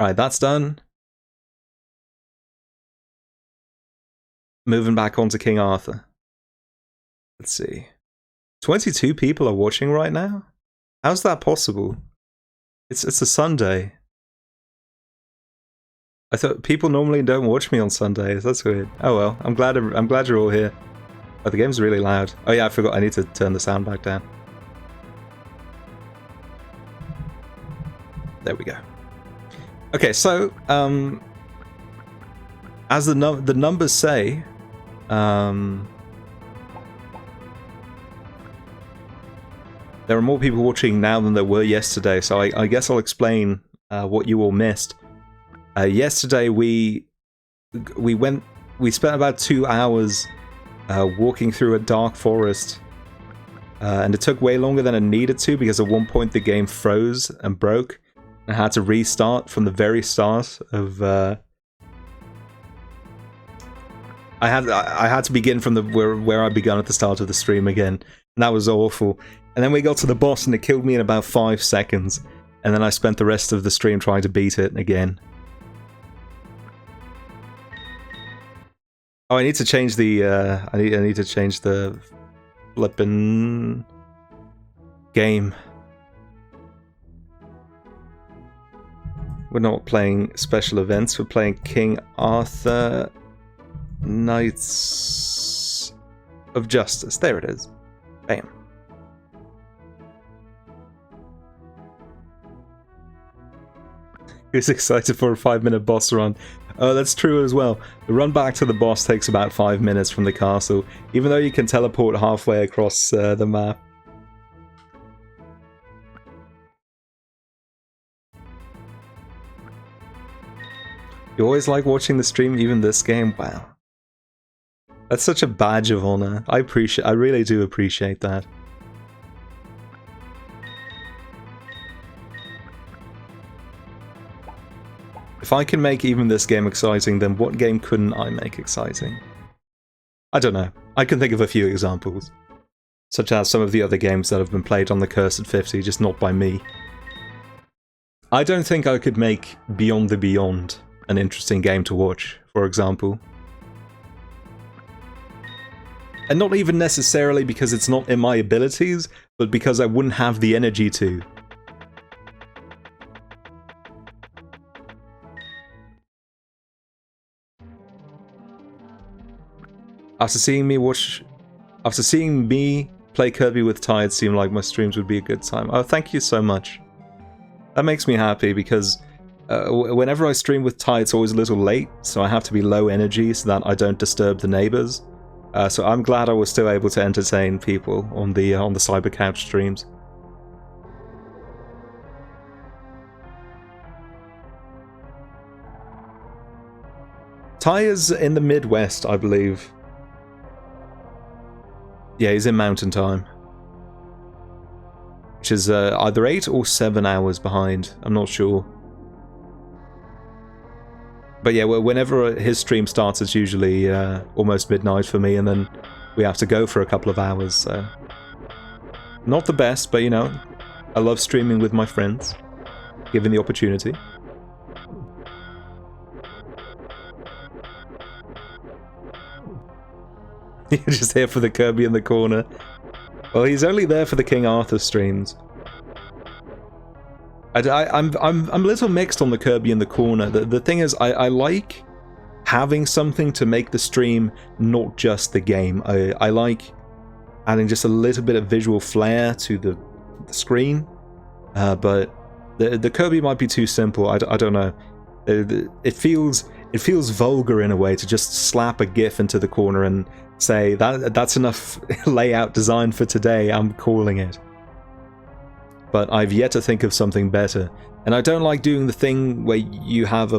Alright, that's done. Moving back onto King Arthur. Let's see. 22 people are watching right now? How's that possible? It's a Sunday. I thought people normally don't watch me on Sundays. That's weird. Oh well, I'm glad you're all here. Oh, the game's really loud. Oh yeah, I forgot. I need to turn the sound back down. There we go. Okay, so as the numbers say, there are more people watching now than there were yesterday. So I guess I'll explain what you all missed. Yesterday we spent about 2 hours walking through a dark forest, and it took way longer than it needed to because at one point the game froze and broke. I had to restart from the very start of. I had to begin from the where I began at the start of the stream again, and that was awful. And then we got to the boss, and it killed me in about 5 seconds. And then I spent the rest of the stream trying to beat it again. Oh, I need to change the. I need to change the flippin' game. We're not playing special events. We're playing King Arthur Knights of Justice. There it is. Bam. Who's excited for a 5-minute boss run? Oh, that's true as well. The run back to the boss takes about 5 minutes from the castle, even though you can teleport halfway across the map. You always like watching the stream, even this game? Wow. That's such a badge of honor. I really do appreciate that. If I can make even this game exciting, then what game couldn't I make exciting? I don't know. I can think of a few examples. Such as some of the other games that have been played on the Cursed 50, just not by me. I don't think I could make Beyond the Beyond an interesting game to watch, for example. And not even necessarily because it's not in my abilities, but because I wouldn't have the energy to. After seeing me play Kirby with Ty, it seemed like my streams would be a good time. Oh, thank you so much. That makes me happy because whenever I stream with Ty, it's always a little late, so I have to be low energy so that I don't disturb the neighbors. So I'm glad I was still able to entertain people on the Cyber Couch streams. Ty is in the Midwest, I believe. Yeah, he's in Mountain Time. Which is either 8 or 7 hours behind. I'm not sure. But yeah, whenever his stream starts, it's usually almost midnight for me, and then we have to go for a couple of hours, so... Not the best, but you know, I love streaming with my friends, given the opportunity. You're just here for the Kirby in the corner. Well, he's only there for the King Arthur streams. I'm a little mixed on the Kirby in the corner. The thing is, I like having something to make the stream not just the game. I like adding just a little bit of visual flair to the screen, but the Kirby might be too simple. I don't know. It feels vulgar in a way to just slap a GIF into the corner and say that's enough layout design for today. I'm calling it. But I've yet to think of something better. And I don't like doing the thing where you have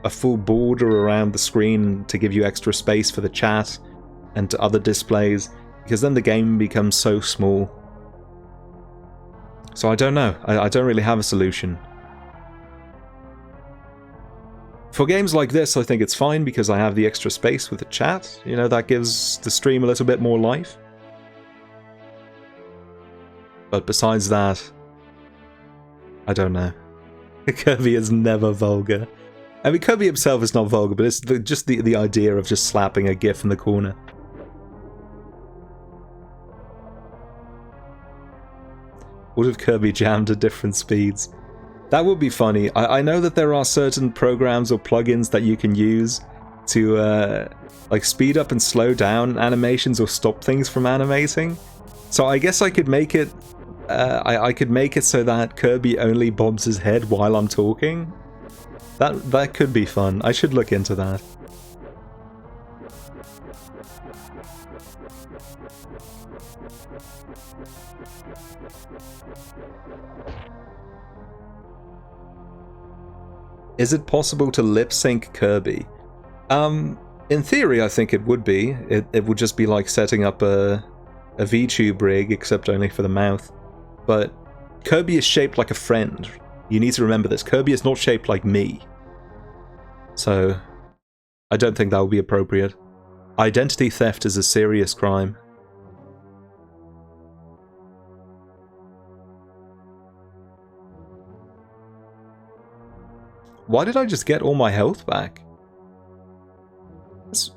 a full border around the screen to give you extra space for the chat and to other displays, because then the game becomes so small. So I don't know. I don't really have a solution. For games like this, I think it's fine because I have the extra space with the chat. You know, that gives the stream a little bit more life. But besides that, I don't know. Kirby is never vulgar. I mean, Kirby himself is not vulgar, but it's just the idea of just slapping a GIF in the corner. What if Kirby jammed at different speeds? That would be funny. I know that there are certain programs or plugins that you can use to like speed up and slow down animations or stop things from animating. So I guess I could make it I could make it so that Kirby only bobs his head while I'm talking. That could be fun. I should look into that. Is it possible to lip sync Kirby? In theory, I think it would be. It would just be like setting up a VTube rig, except only for the mouth. But Kirby is shaped like a friend. You need to remember this. Kirby is not shaped like me. So, I don't think that would be appropriate. Identity theft is a serious crime. Why did I just get all my health back? That's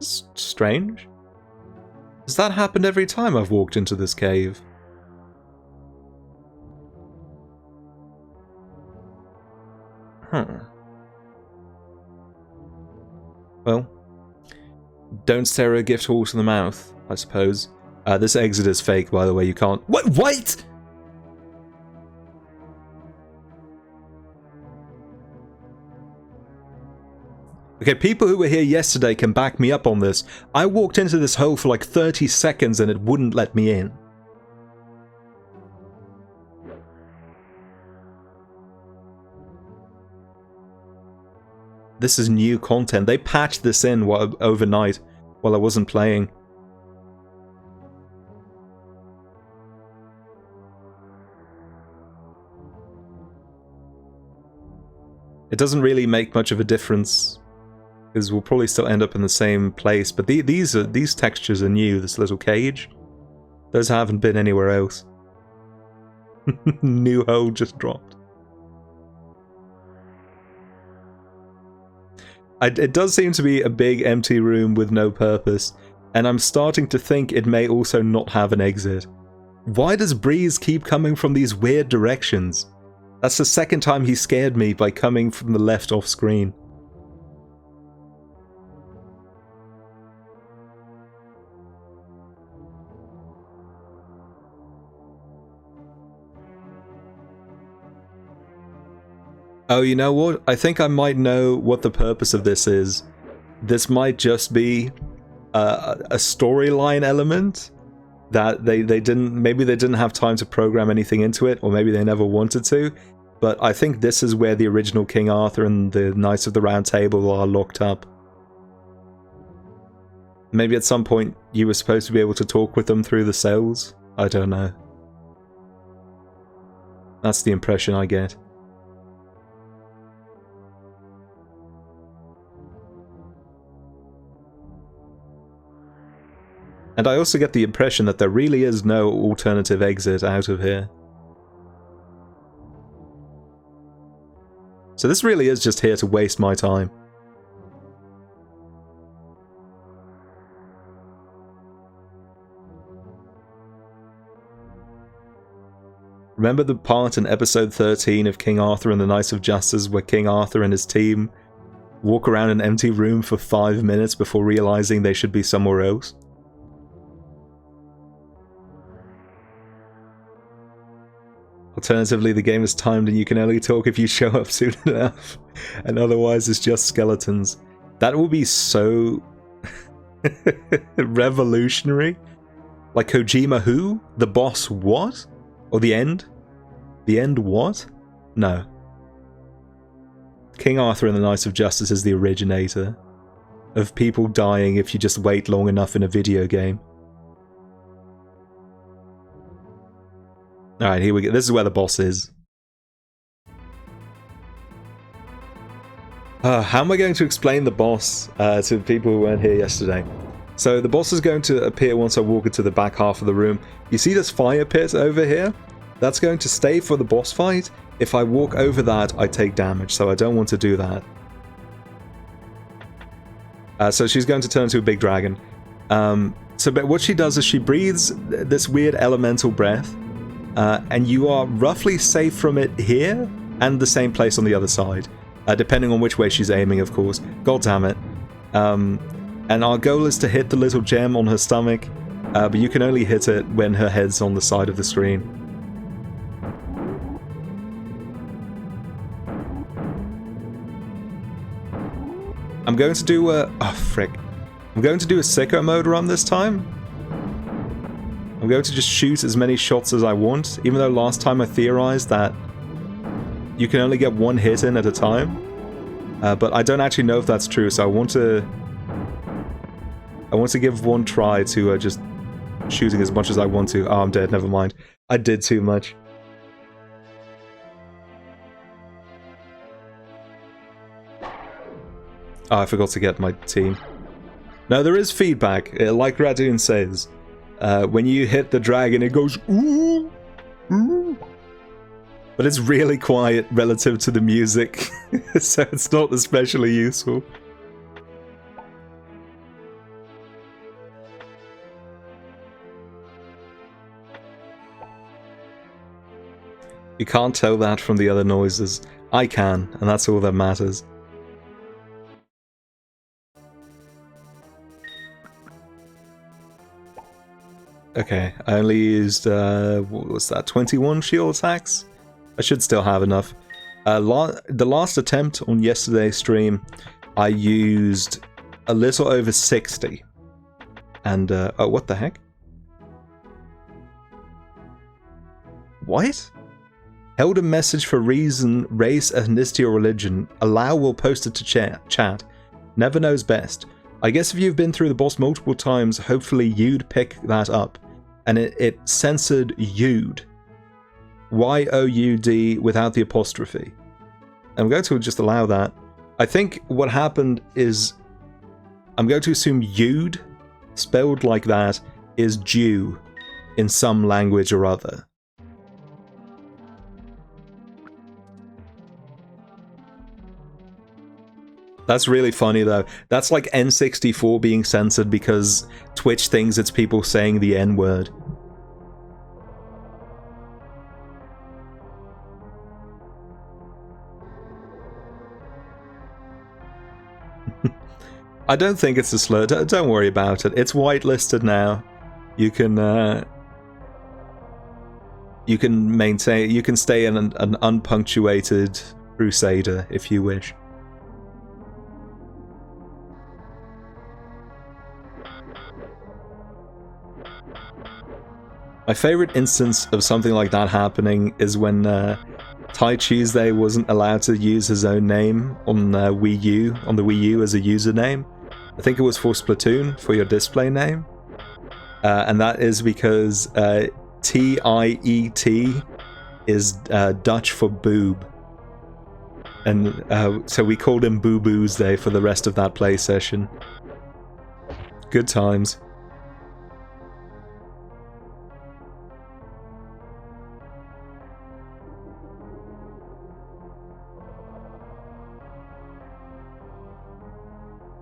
strange. Has that happened every time I've walked into this cave? Well, don't stare a gift horse in the mouth, I suppose. This exit is fake, by the way, you can't— What? Wait! Okay, people who were here yesterday can back me up on this. I walked into this hole for like 30 seconds and it wouldn't let me in. This is new content. They patched this in overnight while I wasn't playing. It doesn't really make much of a difference, because we'll probably still end up in the same place, but these textures are new, this little cage. Those haven't been anywhere else. New hole just dropped. It does seem to be a big empty room with no purpose, and I'm starting to think it may also not have an exit. Why does Breeze keep coming from these weird directions? That's the second time he scared me by coming from the left off screen. Oh, you know what? I think I might know what the purpose of this is. This might just be a storyline element that maybe they didn't have time to program anything into it, or maybe they never wanted to. But I think this is where the original King Arthur and the Knights of the Round Table are locked up. Maybe at some point you were supposed to be able to talk with them through the cells? I don't know. That's the impression I get. And I also get the impression that there really is no alternative exit out of here. So this really is just here to waste my time. Remember the part in episode 13 of King Arthur and the Knights of Justice where King Arthur and his team walk around an empty room for 5 minutes before realizing they should be somewhere else? Alternatively, the game is timed and you can only talk if you show up soon enough, and otherwise it's just skeletons. That will be so revolutionary. Like Kojima who? The boss what? Or the end? The end what? No. King Arthur and the Knights of Justice is the originator of people dying if you just wait long enough in a video game. Alright, here we go. This is where the boss is. How am I going to explain the boss to people who weren't here yesterday? So the boss is going to appear once I walk into the back half of the room. You see this fire pit over here? That's going to stay for the boss fight, if I walk over that, I take damage, so I don't want to do that. So she's going to turn into a big dragon. But what she does is she breathes this weird elemental breath, and you are roughly safe from it here, and the same place on the other side, depending on which way she's aiming, of course. God damn it. And our goal is to hit the little gem on her stomach, but you can only hit it when her head's on the side of the screen. I'm going to do a... oh, frick. I'm going to do a sicko mode run this time. I'm going to just shoot as many shots as I want, even though last time I theorized that you can only get one hit in at a time. But I don't actually know if that's true, so I want to give one try to just shooting as much as I want to. Oh, I'm dead, never mind. I did too much. Oh, I forgot to get my team. No, there is feedback, like Radoon says. When you hit the dragon, it goes ooh, ooh. But it's really quiet relative to the music, so it's not especially useful. You can't tell that from the other noises. I can, and that's all that matters. Okay, I only used, what was that, 21 shield attacks? I should still have enough. The last attempt on yesterday's stream, I used a little over 60. And, oh, what the heck? What? Held a message for reason, race, ethnicity, or religion. Allow will post it to chat. Never knows best. I guess if you've been through the boss multiple times, hopefully you'd pick that up. And it censored Youd. Y-O-U-D without the apostrophe. I'm going to just allow that. I think what happened is, I'm going to assume Youd, spelled like that, is Jew in some language or other. That's really funny though. That's like N64 being censored because Twitch thinks it's people saying the N-word. I don't think it's a slur. Don't worry about it. It's whitelisted now. You can maintain. You can stay an unpunctuated crusader if you wish. My favorite instance of something like that happening is when Ty Tuesday wasn't allowed to use his own name on Wii U, on the Wii U as a username. I think it was for Splatoon, for your display name. And that is because T-I-E-T is Dutch for boob. And so we called him Boo Boo's Day for the rest of that play session. Good times.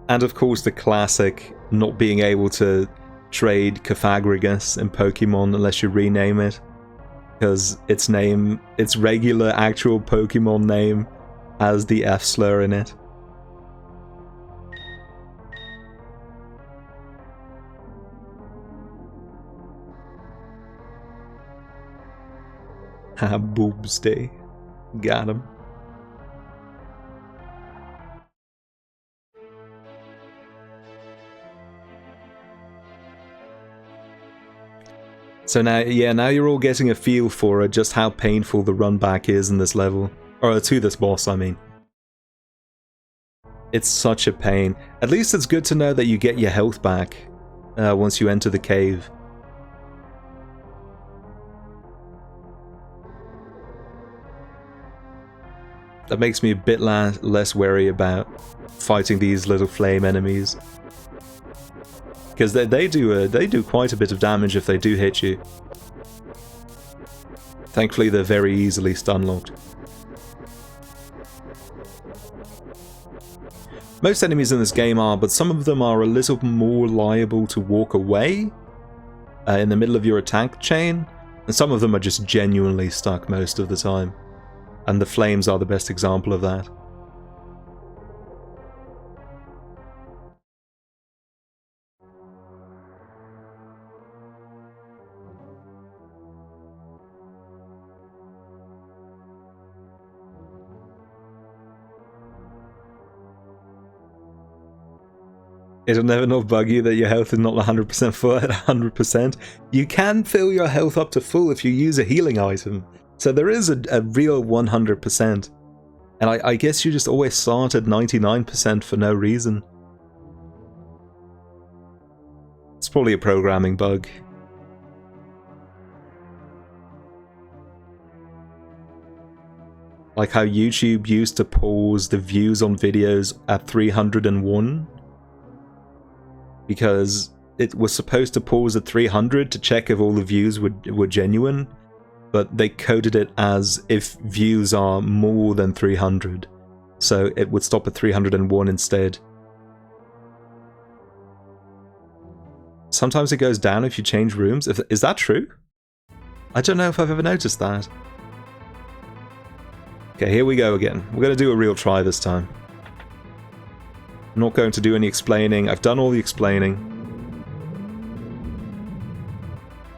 And of course the classic, not being able to trade Cofagrigus in Pokemon unless you rename it. Because its name, its regular actual Pokemon name, has the F slur in it. Ha, boobs day. Got him. So now, yeah, now you're all getting a feel for just how painful the run back is in this level. Or to this boss, I mean. It's such a pain. At least it's good to know that you get your health back once you enter the cave. That makes me a bit less wary about fighting these little flame enemies. Because they do quite a bit of damage if they do hit you. Thankfully they're very easily stun locked. Most enemies in this game are, but some of them are a little more liable to walk away in the middle of your attack chain, and some of them are just genuinely stuck most of the time. And the flames are the best example of that. It'll never not bug you that your health is not 100% full at 100%. You can fill your health up to full if you use a healing item. So there is a real 100%. And I guess you just always start at 99% for no reason. It's probably a programming bug. Like how YouTube used to pause the views on videos at 301. Because it was supposed to pause at 300 to check if all the views were genuine, but they coded it as if views are more than 300, so it would stop at 301 instead. Sometimes it goes down if you change rooms. Is that true? I don't know if I've ever noticed that. Okay, here we go again. We're going to do a real try this time. I'm not going to do any explaining. I've done all the explaining.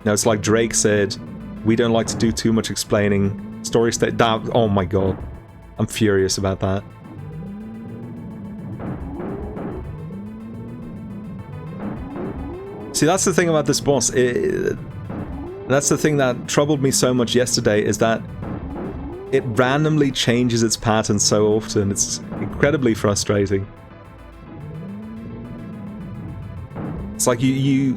Now it's like Drake said, we don't like to do too much explaining. Story state. Oh my god. I'm furious about that. See, that's the thing about this boss. That's the thing that troubled me so much yesterday, is that it randomly changes its pattern so often. It's incredibly frustrating. It's like you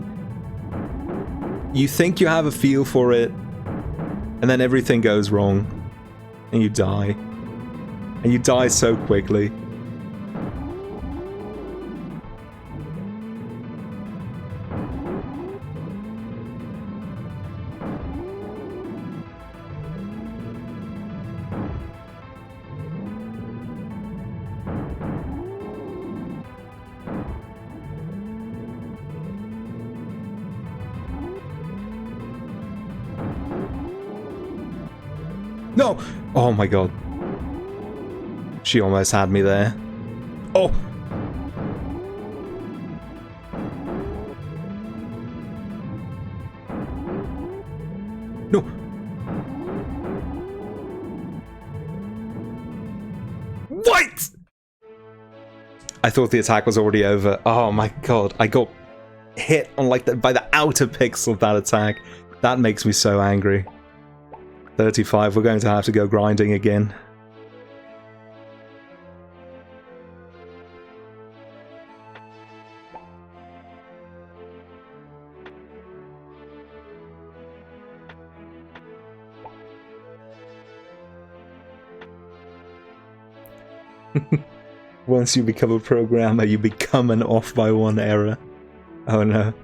think you have a feel for it, and then everything goes wrong, and you die. And you die so quickly. No! Oh my god. She almost had me there. Oh! No! What?! I thought the attack was already over. Oh my god. I got hit on like by the outer pixel of that attack. That makes me so angry. 35, we're going to have to go grinding again. Once you become a programmer, you become an off by one error. Oh no.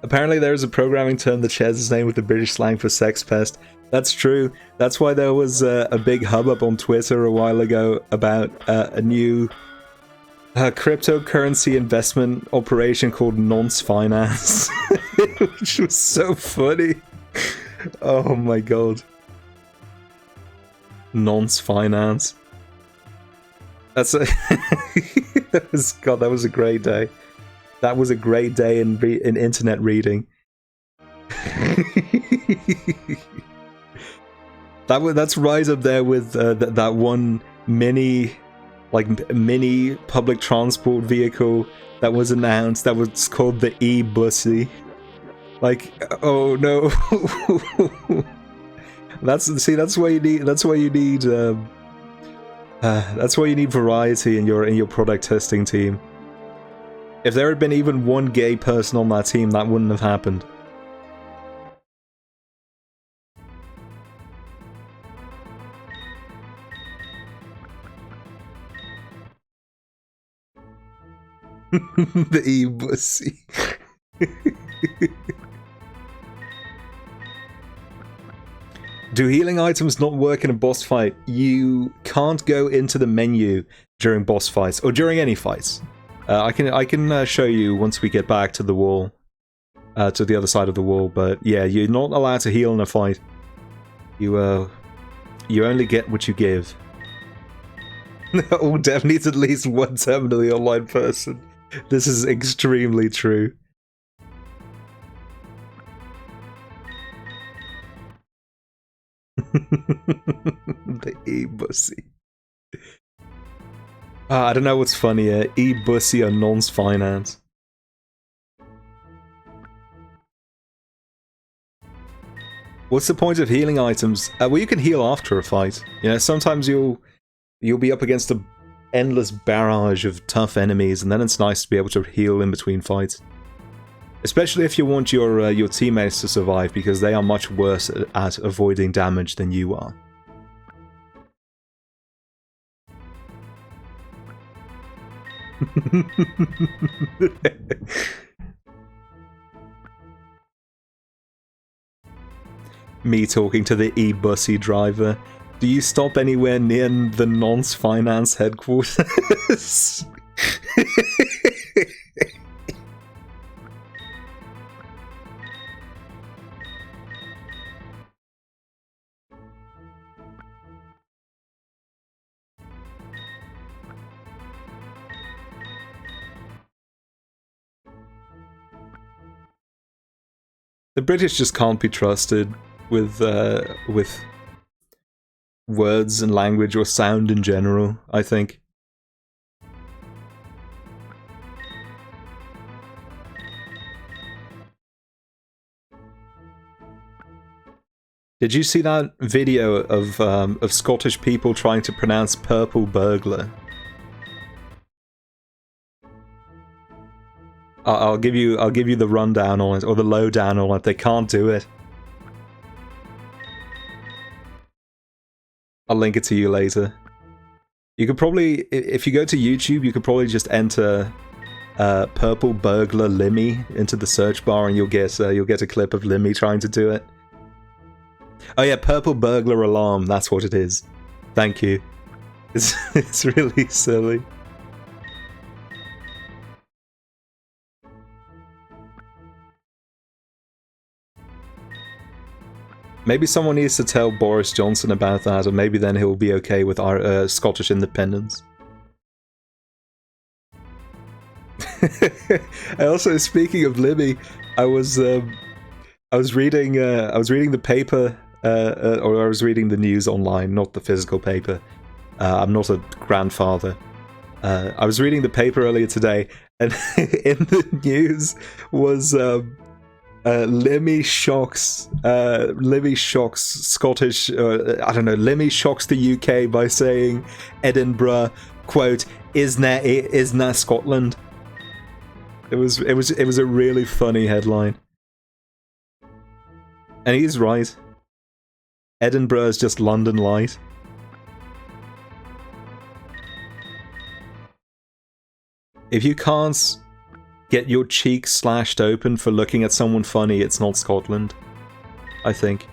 Apparently there is a programming term that shares its name with the British slang for sex pest. That's true. That's why there was a big hubbub on Twitter a while ago about a new cryptocurrency investment operation called Nonce Finance, which was so funny. Oh my god. Nonce Finance. That's a that was a great day. That was a great day in internet reading. That's right up there with that one mini public transport vehicle that was announced that was called the e-bussy. Like, oh no. That's why you need variety in your product testing team. If there had been even one gay person on that team, that wouldn't have happened. The e-bussy. Do healing items not work in a boss fight? You can't go into the menu during boss fights, or during any fights. I can show you once we get back to the wall, to the other side of the wall, but yeah, you're not allowed to heal in a fight. You only get what you give. All dev needs at least one terminally online person. This is extremely true. The e-bussy. I don't know what's funnier, e-bussy or nonce finance. What's the point of healing items? Well, you can heal after a fight. You know, sometimes you'll be up against an endless barrage of tough enemies, and then it's nice to be able to heal in between fights. Especially if you want your teammates to survive, because they are much worse at avoiding damage than you are. Me talking to the e-bussy driver. Do you stop anywhere near the nonce finance headquarters? The British just can't be trusted with words and language or sound in general, I think. Did you see that video of Scottish people trying to pronounce purple burglar? I'll give you the rundown on it, or the lowdown on it. They can't do it. I'll link it to you later. You could probably, if you go to YouTube, you could probably just enter purple burglar Limmy into the search bar, and you'll get a clip of Limmy trying to do it. Oh yeah, purple burglar alarm. That's what it is. Thank you. It's really silly. Maybe someone needs to tell Boris Johnson about that, and maybe then he'll be okay with our Scottish independence. Also, speaking of Libby, I was reading the paper, or I was reading the news online, not the physical paper. I'm not a grandfather. I was reading the paper earlier today, and in the news was Limmy shocks Scottish, I don't know, Limmy shocks the UK by saying Edinburgh, quote, isna Scotland. It was a really funny headline. And he's right. Edinburgh is just London light. If you can't get your cheek slashed open for looking at someone funny, it's not Scotland, I think.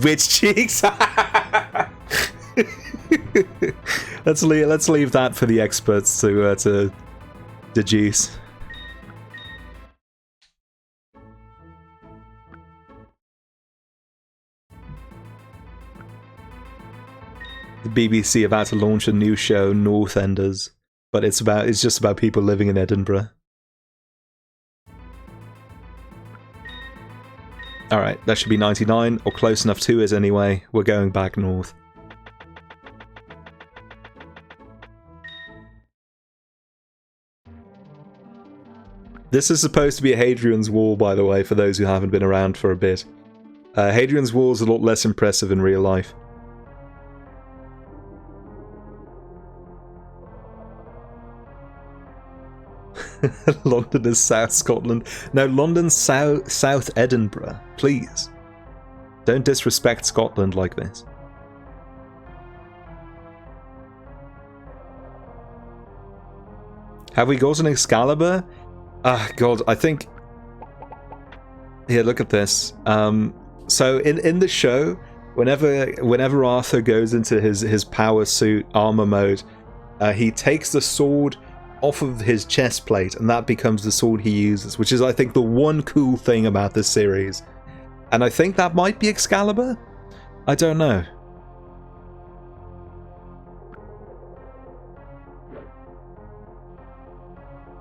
Which cheeks? Let's leave that for the experts to deduce. The BBC about to launch a new show, Northenders, but it's just about people living in Edinburgh. Alright, that should be 99, or close enough to it anyway. We're going back north. This is supposed to be Hadrian's Wall, by the way, for those who haven't been around for a bit. Hadrian's Wall is a lot less impressive in real life. London is South Scotland. No, London's South Edinburgh. Please. Don't disrespect Scotland like this. Have we got an Excalibur? Ah, God, I think... Here, look at this. So in the show, whenever Arthur goes into his power suit armor mode, he takes the sword off of his chest plate, and that becomes the sword he uses, which is, I think, the one cool thing about this series. And I think that might be Excalibur? I don't know.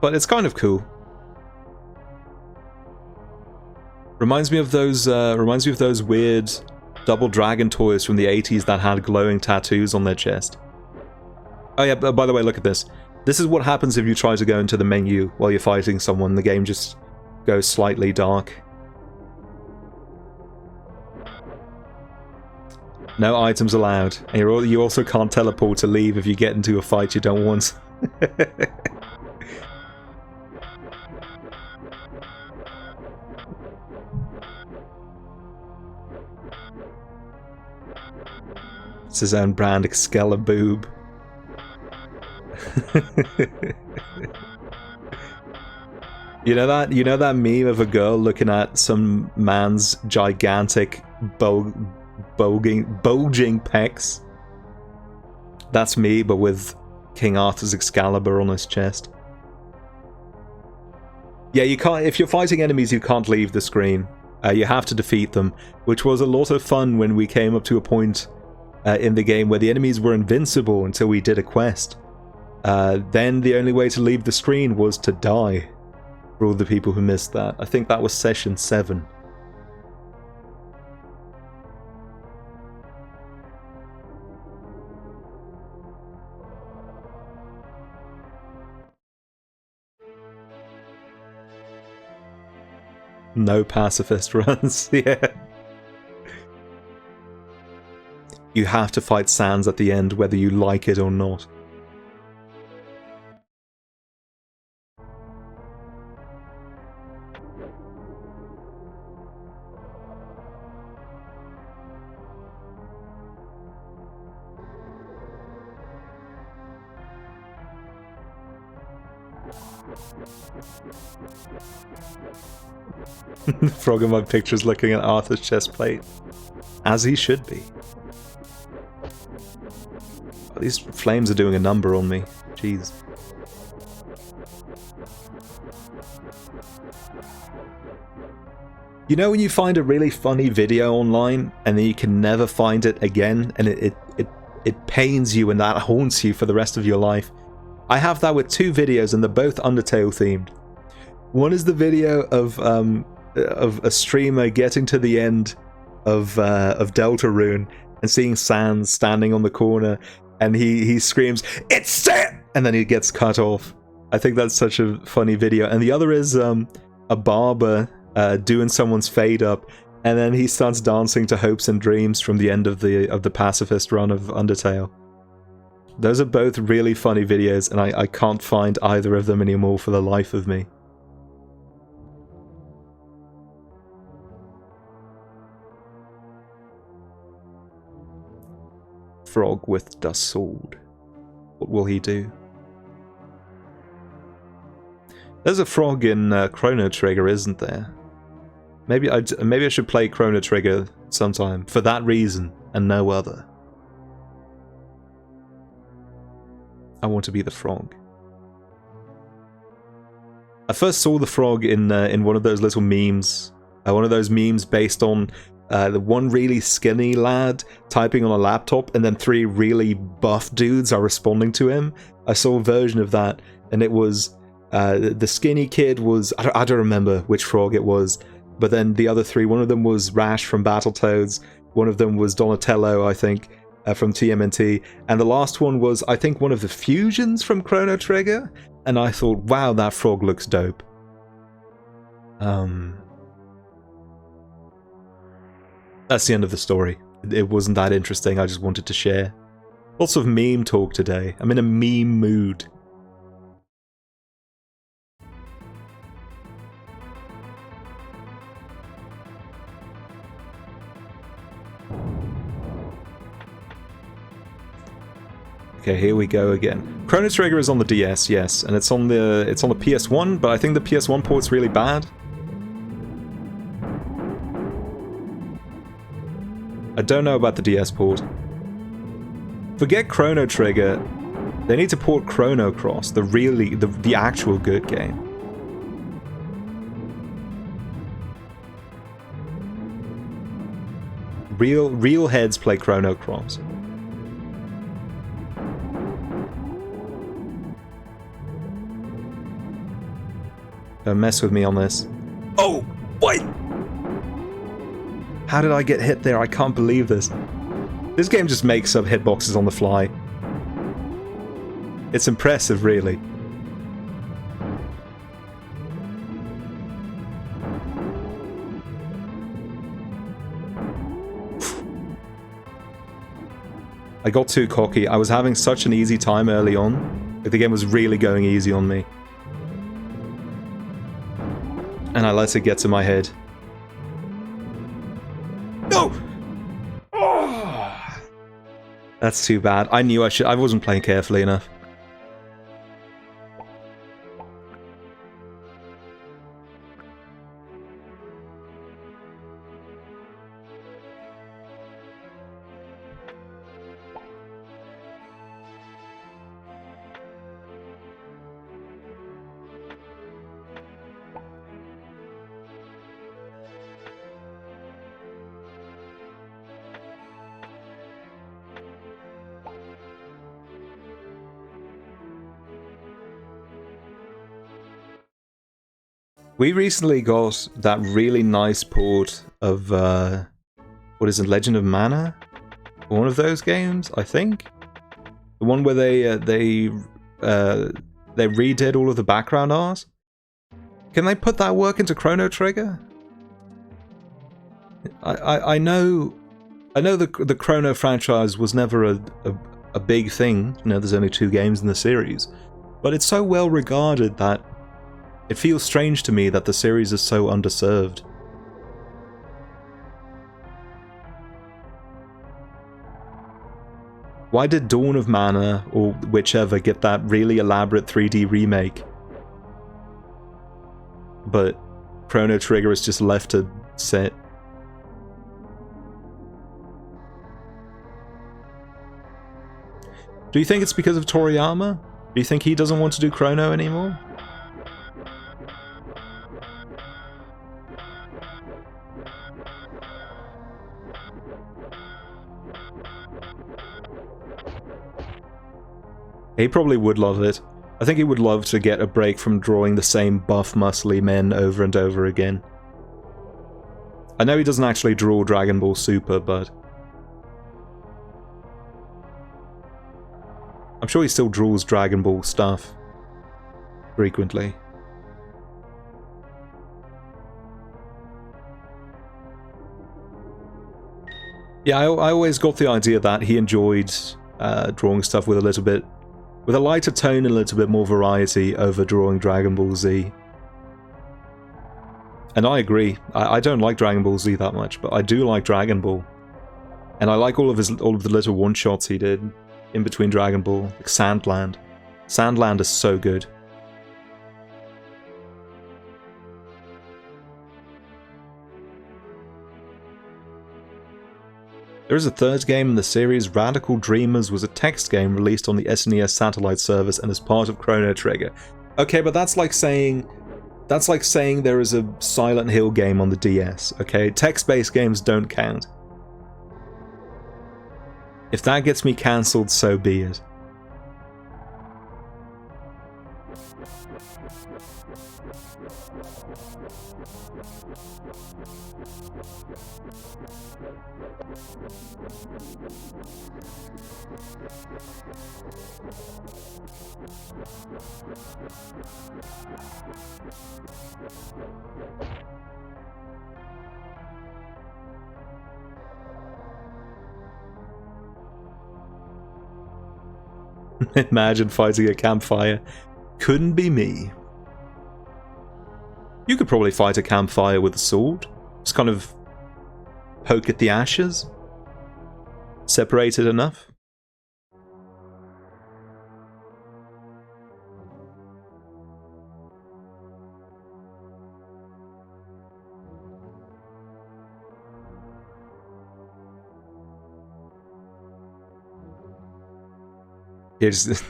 But it's kind of cool. Reminds me of those weird Double Dragon toys from the 80s that had glowing tattoos on their chest. Oh yeah, by the way, look at this. This is what happens if you try to go into the menu while you're fighting someone. The game just goes slightly dark. No items allowed. And you also can't teleport to leave if you get into a fight you don't want. It's his own brand, Excaliboob. You know that meme of a girl looking at some man's gigantic bulging pecs? That's me, but with King Arthur's Excalibur on his chest. Yeah, you can't. If you're fighting enemies, you can't leave the screen. You have to defeat them, which was a lot of fun when we came up to a point in the game where the enemies were invincible until we did a quest. Then the only way to leave the screen was to die. For all the people who missed that. I think that was session 7. No pacifist runs, yeah. You have to fight Sans at the end whether you like it or not. The frog in my picture is looking at Arthur's chest plate. As he should be. Oh, these flames are doing a number on me. Jeez. You know when you find a really funny video online and then you can never find it again, and it pains you and that haunts you for the rest of your life? I have that with 2 videos and they're both Undertale themed. One is the video of a streamer getting to the end of Deltarune and seeing Sans standing on the corner, and he screams, "It's Sans!" and then he gets cut off. I think that's such a funny video. And the other is a barber doing someone's fade up, and then he starts dancing to Hopes and Dreams from the end of the pacifist run of Undertale. Those are both really funny videos, and I can't find either of them anymore for the life of me. Frog with the sword. What will he do? There's a frog in Chrono Trigger, isn't there? Maybe I should play Chrono Trigger sometime for that reason and no other. I want to be the frog. I first saw the frog in one of those little memes. One of those memes based on the one really skinny lad typing on a laptop, and then 3 really buff dudes are responding to him. I saw a version of that, and it was the skinny kid was I don't remember which frog it was, but then the other 3, one of them was Rash from Battletoads, one of them was Donatello, I think, from TMNT, and the last one was, I think, one of the fusions from Chrono Trigger, and I thought, wow, that frog looks dope. That's the end of the story. It wasn't that interesting, I just wanted to share. Lots of meme talk today. I'm in a meme mood. Okay, here we go again. Chrono Trigger is on the DS, yes, and it's on the PS1, but I think the PS1 port's really bad. I don't know about the DS port. Forget Chrono Trigger. They need to port Chrono Cross, the actual good game. Real heads play Chrono Cross. Don't mess with me on this. Oh, what? How did I get hit there? I can't believe this. This game just makes up hitboxes on the fly. It's impressive, really. I got too cocky. I was having such an easy time early on. Like, the game was really going easy on me. And I let it get to my head. No! Oh! That's too bad. I knew I wasn't playing carefully enough. We recently got that really nice port of, what is it, Legend of Mana? One of those games, I think? The one where they redid all of the background art? Can they put that work into Chrono Trigger? I know the Chrono franchise was never a big thing. You know, there's only 2 games in the series. But it's so well regarded that it feels strange to me that the series is so underserved. Why did Dawn of Mana, or whichever, get that really elaborate 3D remake? But Chrono Trigger is just left to sit. Do you think it's because of Toriyama? Do you think he doesn't want to do Chrono anymore? He probably would love it. I think he would love to get a break from drawing the same buff, muscly men over and over again. I know he doesn't actually draw Dragon Ball Super, but I'm sure he still draws Dragon Ball stuff frequently. Yeah, I always got the idea that he enjoyed drawing stuff with a lighter tone and a little bit more variety over drawing Dragon Ball Z. And I agree. I don't like Dragon Ball Z that much, but I do like Dragon Ball. And I like all of the little one-shots he did in between Dragon Ball, like Sandland. Sandland is so good. There is a third game in the series. Radical Dreamers was a text game released on the SNES satellite service and is part of Chrono Trigger. Okay, but that's like saying there is a Silent Hill game on the DS, okay? Text-based games don't count. If that gets me cancelled, so be it. Imagine fighting a campfire. Couldn't be me. You could probably fight a campfire with a sword. Just kind of poke at the ashes. Separated enough. You just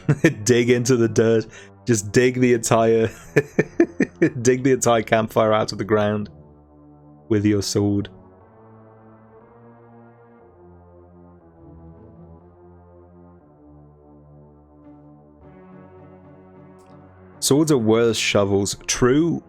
dig into the dirt. Just dig the entire dig the entire campfire out of the ground with your sword. Swords are worse shovels. True.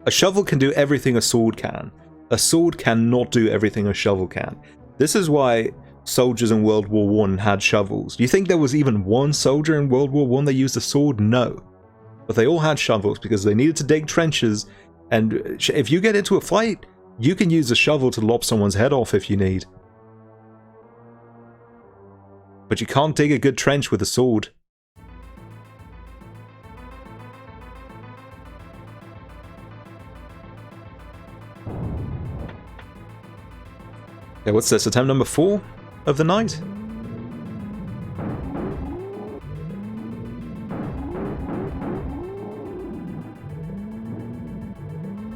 A shovel can do everything a sword can. A sword cannot do everything a shovel can. This is why soldiers in World War I had shovels. Do you think there was even one soldier in World War I that used a sword? No. But they all had shovels because they needed to dig trenches, and if you get into a fight, you can use a shovel to lop someone's head off if you need. But you can't dig a good trench with a sword. Okay, what's this? Attempt number 4 of the night?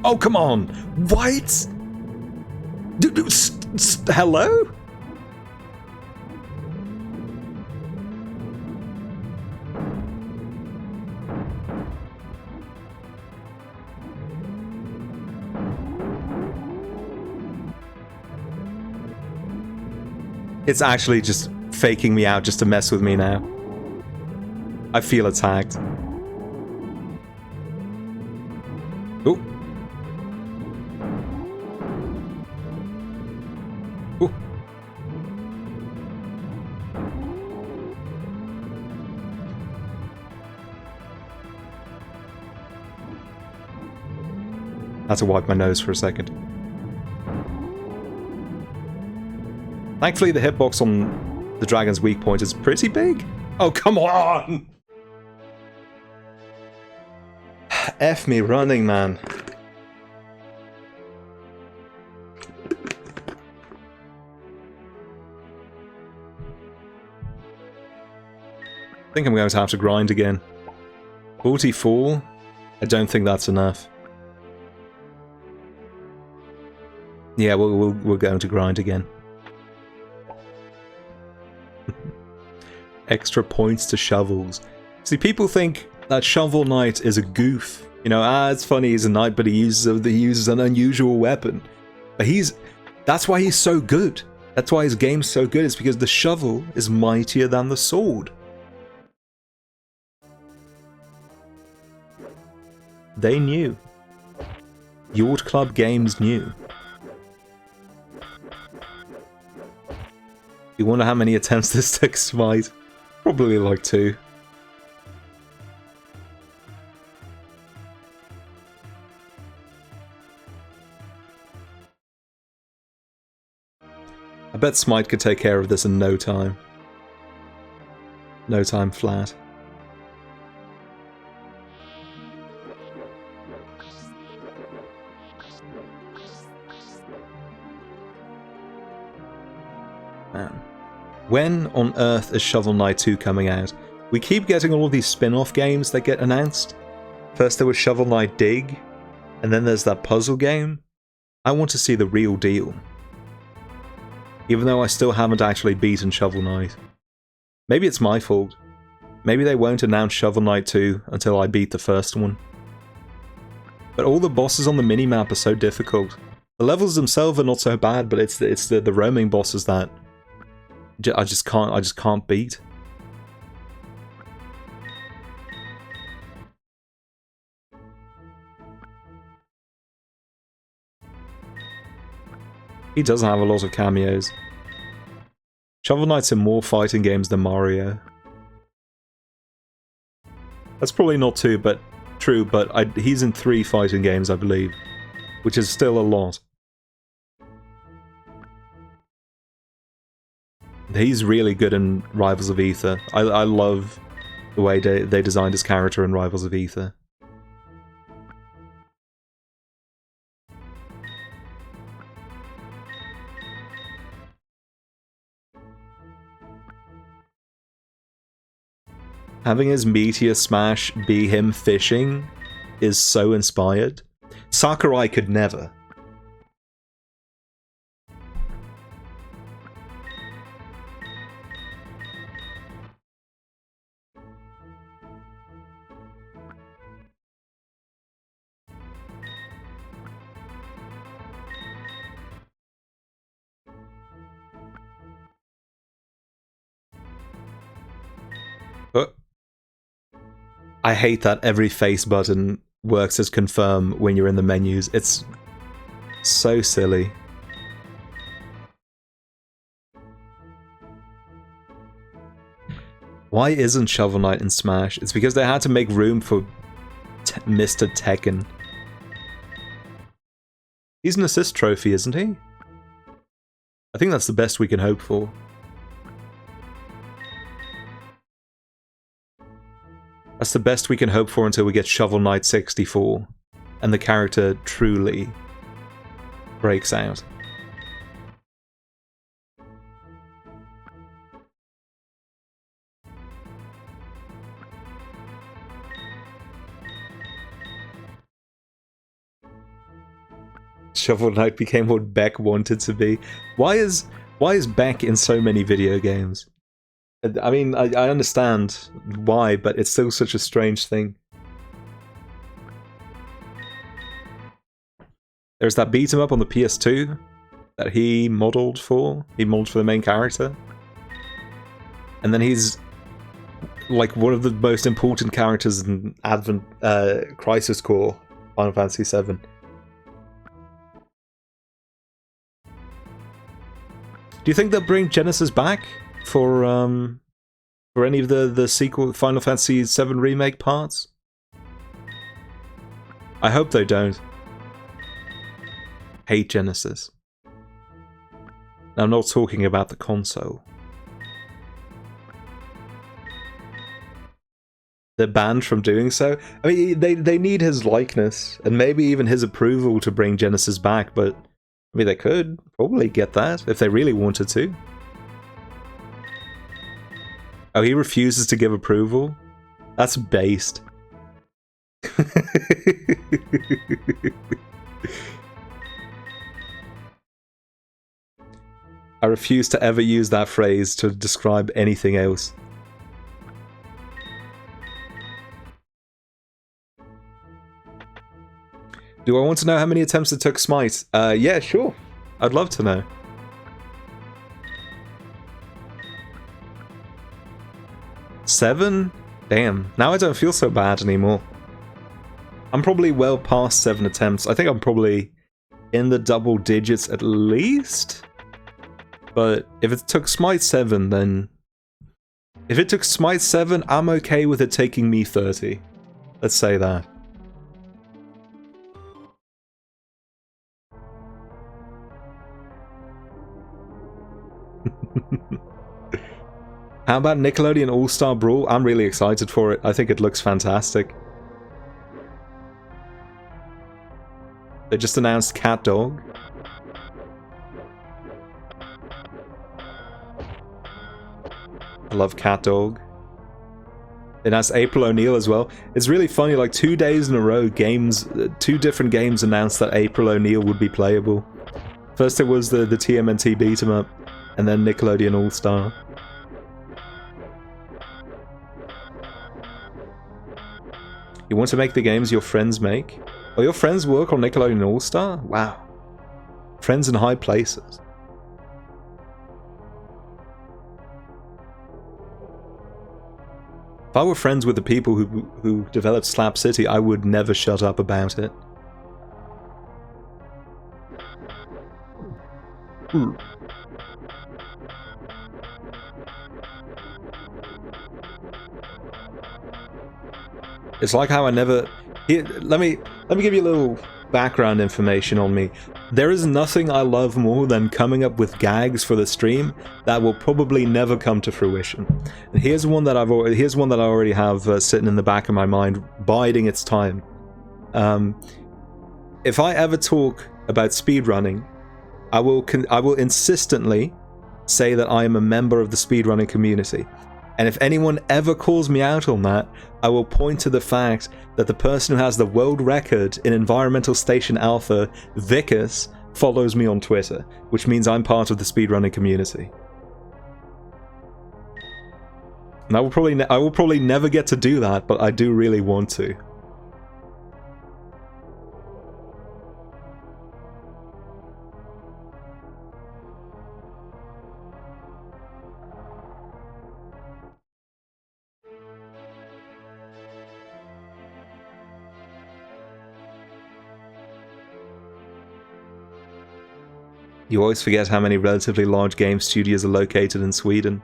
Oh, come on! What? Hello? It's actually just faking me out just to mess with me now. I feel attacked. Ooh. Ooh. I had to wipe my nose for a second. Thankfully, the hitbox on the dragon's weak point is pretty big. Oh, come on! F me running, man. I think I'm going to have to grind again. 44? I don't think that's enough. Yeah, we're going to grind again. Extra points to shovels. See, people think that Shovel Knight is a goof. You know, it's funny he's a knight, but he uses an unusual weapon. But that's why he's so good. That's why his game's so good. It's because the shovel is mightier than the sword. They knew. Yacht Club Games knew. You wonder how many attempts this took Smite? Probably like 2. I bet Smite could take care of this in no time. No time flat. Man. When on earth is Shovel Knight 2 coming out? We keep getting all of these spin-off games that get announced. First there was Shovel Knight Dig, and then there's that puzzle game. I want to see the real deal. Even though I still haven't actually beaten Shovel Knight. Maybe it's my fault. Maybe they won't announce Shovel Knight 2 until I beat the first one. But all the bosses on the minimap are so difficult. The levels themselves are not so bad, but it's the roaming bosses that I just can't beat. He doesn't have a lot of cameos. Shovel Knight's in more fighting games than Mario. That's probably not true, but he's in 3 fighting games, I believe, which is still a lot. He's really good in Rivals of Aether. I love the way they designed his character in Rivals of Aether. Having his Meteor Smash be him fishing is so inspired. Sakurai could never. I hate that every face button works as confirm when you're in the menus. It's so silly. Why isn't Shovel Knight in Smash? It's because they had to make room for Mr. Tekken. He's an assist trophy, isn't he? I think that's the best we can hope for. That's the best we can hope for until we get Shovel Knight 64, and the character truly breaks out. Shovel Knight became what Beck wanted to be. Why is Beck in so many video games? I mean, I understand why, but it's still such a strange thing. There's that beat 'em up on the PS2 that he modeled for. He modeled for the main character. And then he's like one of the most important characters in Crisis Core Final Fantasy VII. Do you think they'll bring Genesis back for any of the sequel Final Fantasy VII Remake parts? I hope they don't. Hate Genesis. Now, I'm not talking about the console. They're banned from doing so. I mean, they need his likeness and maybe even his approval to bring Genesis back, but I mean, they could probably get that if they really wanted to. Oh, he refuses to give approval? That's based. I refuse to ever use that phrase to describe anything else. Do I want to know how many attempts it took Smite? Yeah, sure. I'd love to know. Seven? Damn. Now I don't feel so bad anymore. I'm probably well past 7 attempts. I think I'm probably in the double digits at least. But if it took Smite 7, then... If it took Smite 7, I'm okay with it taking me 30. Let's say that. How about Nickelodeon All-Star Brawl? I'm really excited for it. I think it looks fantastic. They just announced Cat Dog. I love Cat Dog. It has April O'Neil as well. It's really funny, like 2 days in a row, two different games announced that April O'Neil would be playable. First it was the TMNT beat 'em up, and then Nickelodeon All-Star. You want to make the games your friends make? Oh, your friends work on Nickelodeon All-Star? Wow. Friends in high places. If I were friends with the people who developed Slap City, I would never shut up about it. It's like how I never... Here, let me give you a little background information on me. There is nothing I love more than coming up with gags for the stream that will probably never come to fruition. And here's one that I already have sitting in the back of my mind, biding its time. If I ever talk about speedrunning, I will insistently say that I am a member of the speedrunning community. And if anyone ever calls me out on that, I will point to the fact that the person who has the world record in Environmental Station Alpha, Vicus, follows me on Twitter, which means I'm part of the speedrunning community. And I will probably never get to do that, but I do really want to. You always forget how many relatively large game studios are located in Sweden.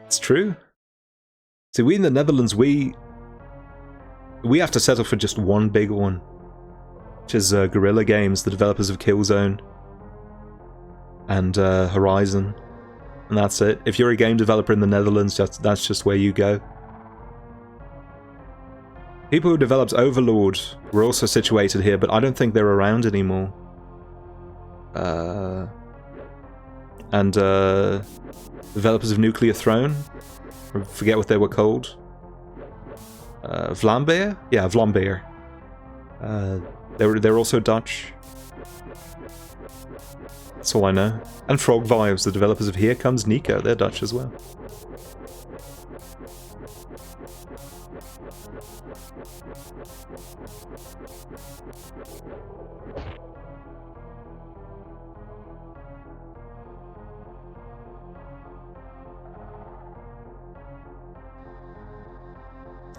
It's true. See, we in the Netherlands, we have to settle for just one big one, which is Guerrilla Games, the developers of Killzone and Horizon, and that's it. If you're a game developer in the Netherlands, that's just where you go. People who developed Overlord were also situated here, but I don't think they're around anymore. And developers of Nuclear Throne, I forget what they were called. Vlambeer? Yeah, Vlambeer. They're also Dutch. That's all I know. And Frog Vibes, the developers of Here Comes Nico, they're Dutch as well.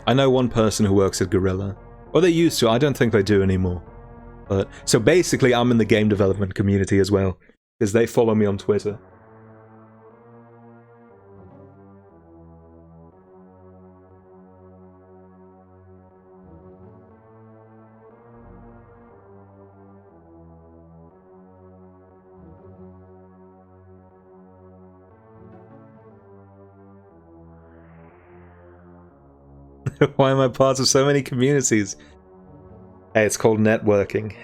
I know one person who works at Guerrilla. Or they used to, I don't think they do anymore. But so basically I'm in the game development community as well, because they follow me on Twitter. Why am I part of so many communities? Hey, it's called networking.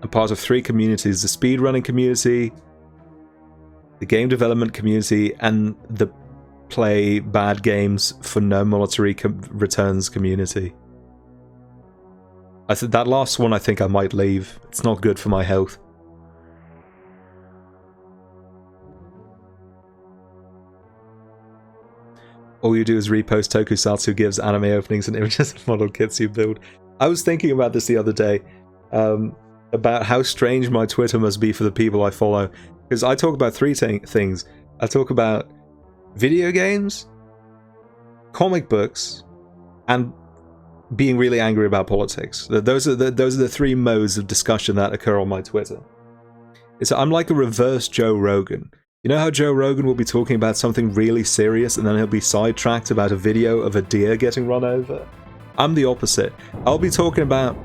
I'm part of 3 communities: the speedrunning community, the game development community, and the play bad games for no monetary returns community. I said that last one I think I might leave. It's not good for my health. All you do is repost Tokusatsu gives anime openings and images of model kits you build. I was thinking about this the other day, about how strange my Twitter must be for the people I follow. Because I talk about 3 things. I talk about video games, comic books, and being really angry about politics. Those are the 3 modes of discussion that occur on my Twitter. I'm like a reverse Joe Rogan. You know how Joe Rogan will be talking about something really serious and then he'll be sidetracked about a video of a deer getting run over? I'm the opposite. I'll be talking about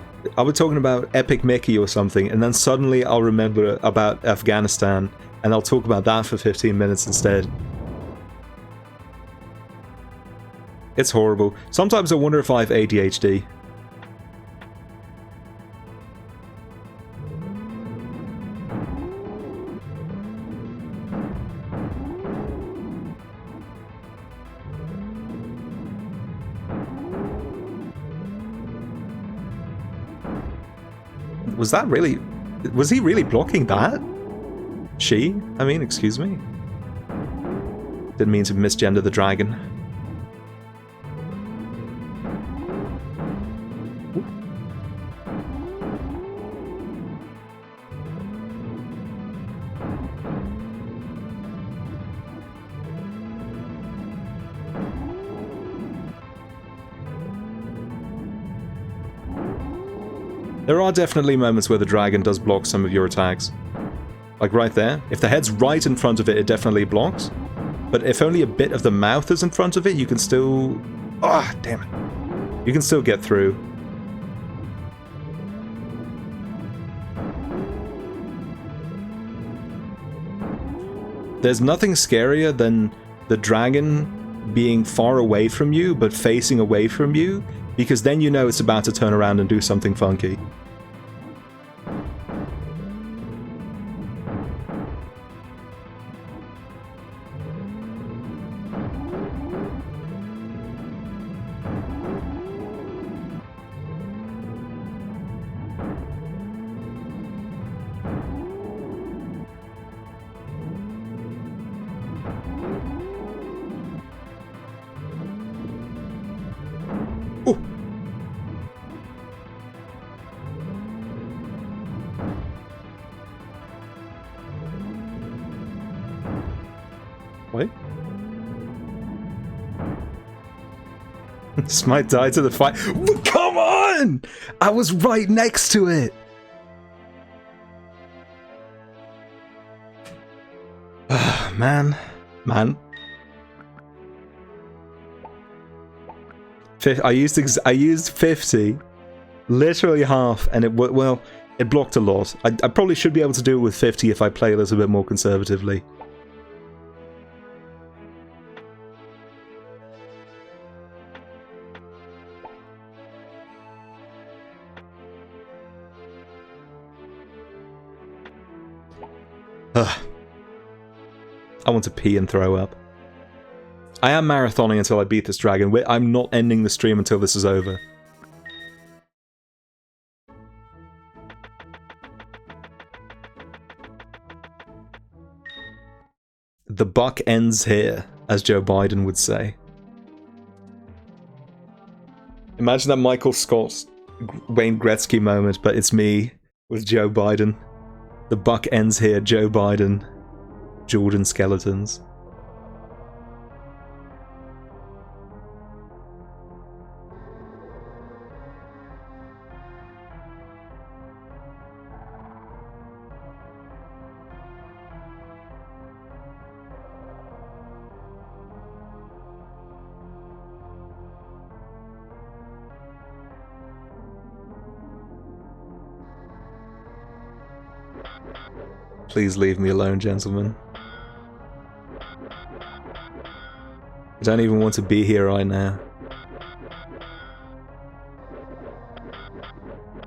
Epic Mickey or something, and then suddenly I'll remember about Afghanistan and I'll talk about that for 15 minutes instead. It's horrible. Sometimes I wonder if I have ADHD. Was he really blocking that? She? I mean, excuse me. Didn't mean to misgender the dragon. There are definitely moments where the dragon does block some of your attacks. Like right there. If the head's right in front of it, it definitely blocks. But if only a bit of the mouth is in front of it, you can still... Ah, damn it. You can still get through. There's nothing scarier than the dragon being far away from you, but facing away from you, because then you know it's about to turn around and do something funky. Smite died to the fight. Come on! I was right next to it! Man. I used 50, literally half, and it blocked a lot. I probably should be able to do it with 50 if I play a little bit more conservatively. I want to pee and throw up. I am marathoning until I beat this dragon. I'm not ending the stream until this is over. The buck ends here, as Joe Biden would say. Imagine that Michael Scott, Wayne Gretzky moment, but it's me with Joe Biden. The buck ends here, Joe Biden. Jordan Skeletons. Please leave me alone, gentlemen. I don't even want to be here right now.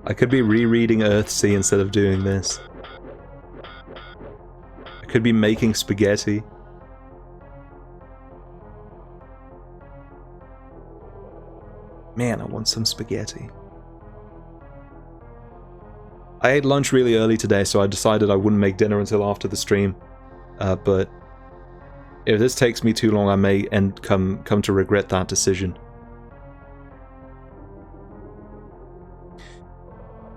I could be rereading Earthsea instead of doing this. I could be making spaghetti. Man, I want some spaghetti. I ate lunch really early today, so I decided I wouldn't make dinner until after the stream. But if this takes me too long, I may come to regret that decision.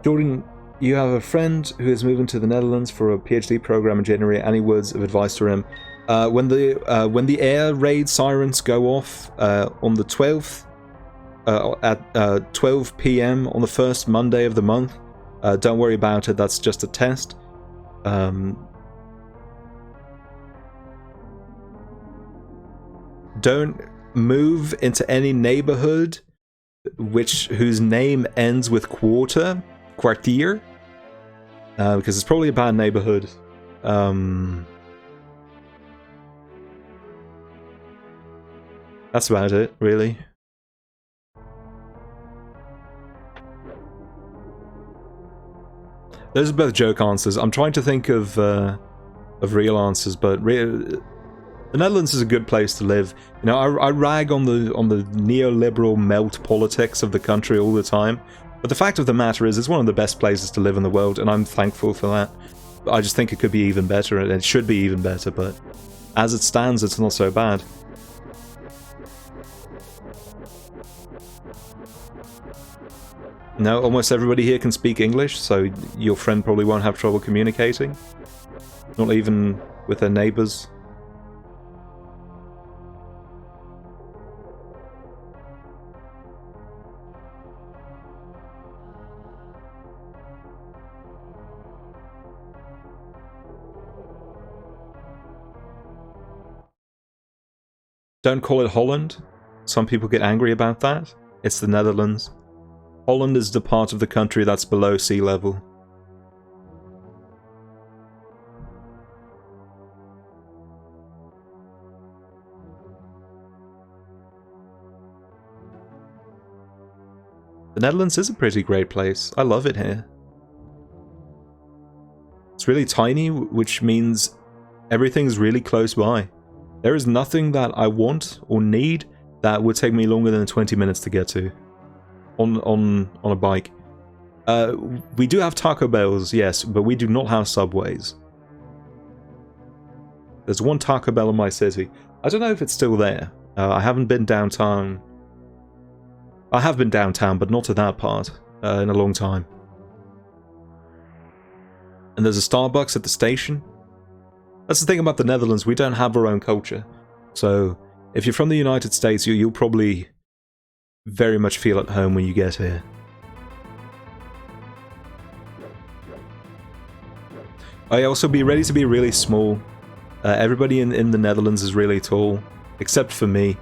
Jordan, you have a friend who is moving to the Netherlands for a PhD program in January. Any words of advice for him? When the air raid sirens go off on the 12th at 12 PM on the first Monday of the month, don't worry about it. That's just a test. Don't move into any neighborhood whose name ends with kwartier, because it's probably a bad neighborhood. That's about it, really. Those are both joke answers. I'm trying to think of real answers, but the Netherlands is a good place to live. You know, I rag on the neoliberal melt politics of the country all the time, but the fact of the matter is it's one of the best places to live in the world, and I'm thankful for that. I just think it could be even better, and it should be even better, but as it stands, it's not so bad. No, almost everybody here can speak English, so your friend probably won't have trouble communicating. Not even with their neighbors. Don't call it Holland. Some people get angry about that. It's the Netherlands. Holland is the part of the country that's below sea level. The Netherlands is a pretty great place. I love it here. It's really tiny, which means everything's really close by. There is nothing that I want or need that would take me longer than 20 minutes to get to. On a bike. We do have Taco Bells, yes, but we do not have Subways. There's one Taco Bell in my city. I don't know if it's still there. I haven't been downtown. I have been downtown, but not to that part in a long time. And there's a Starbucks at the station. That's the thing about the Netherlands, we don't have our own culture. So, if you're from the United States, you'll probably very much feel at home when you get here. I also be ready to be really small. Everybody in the Netherlands is really tall, except for me.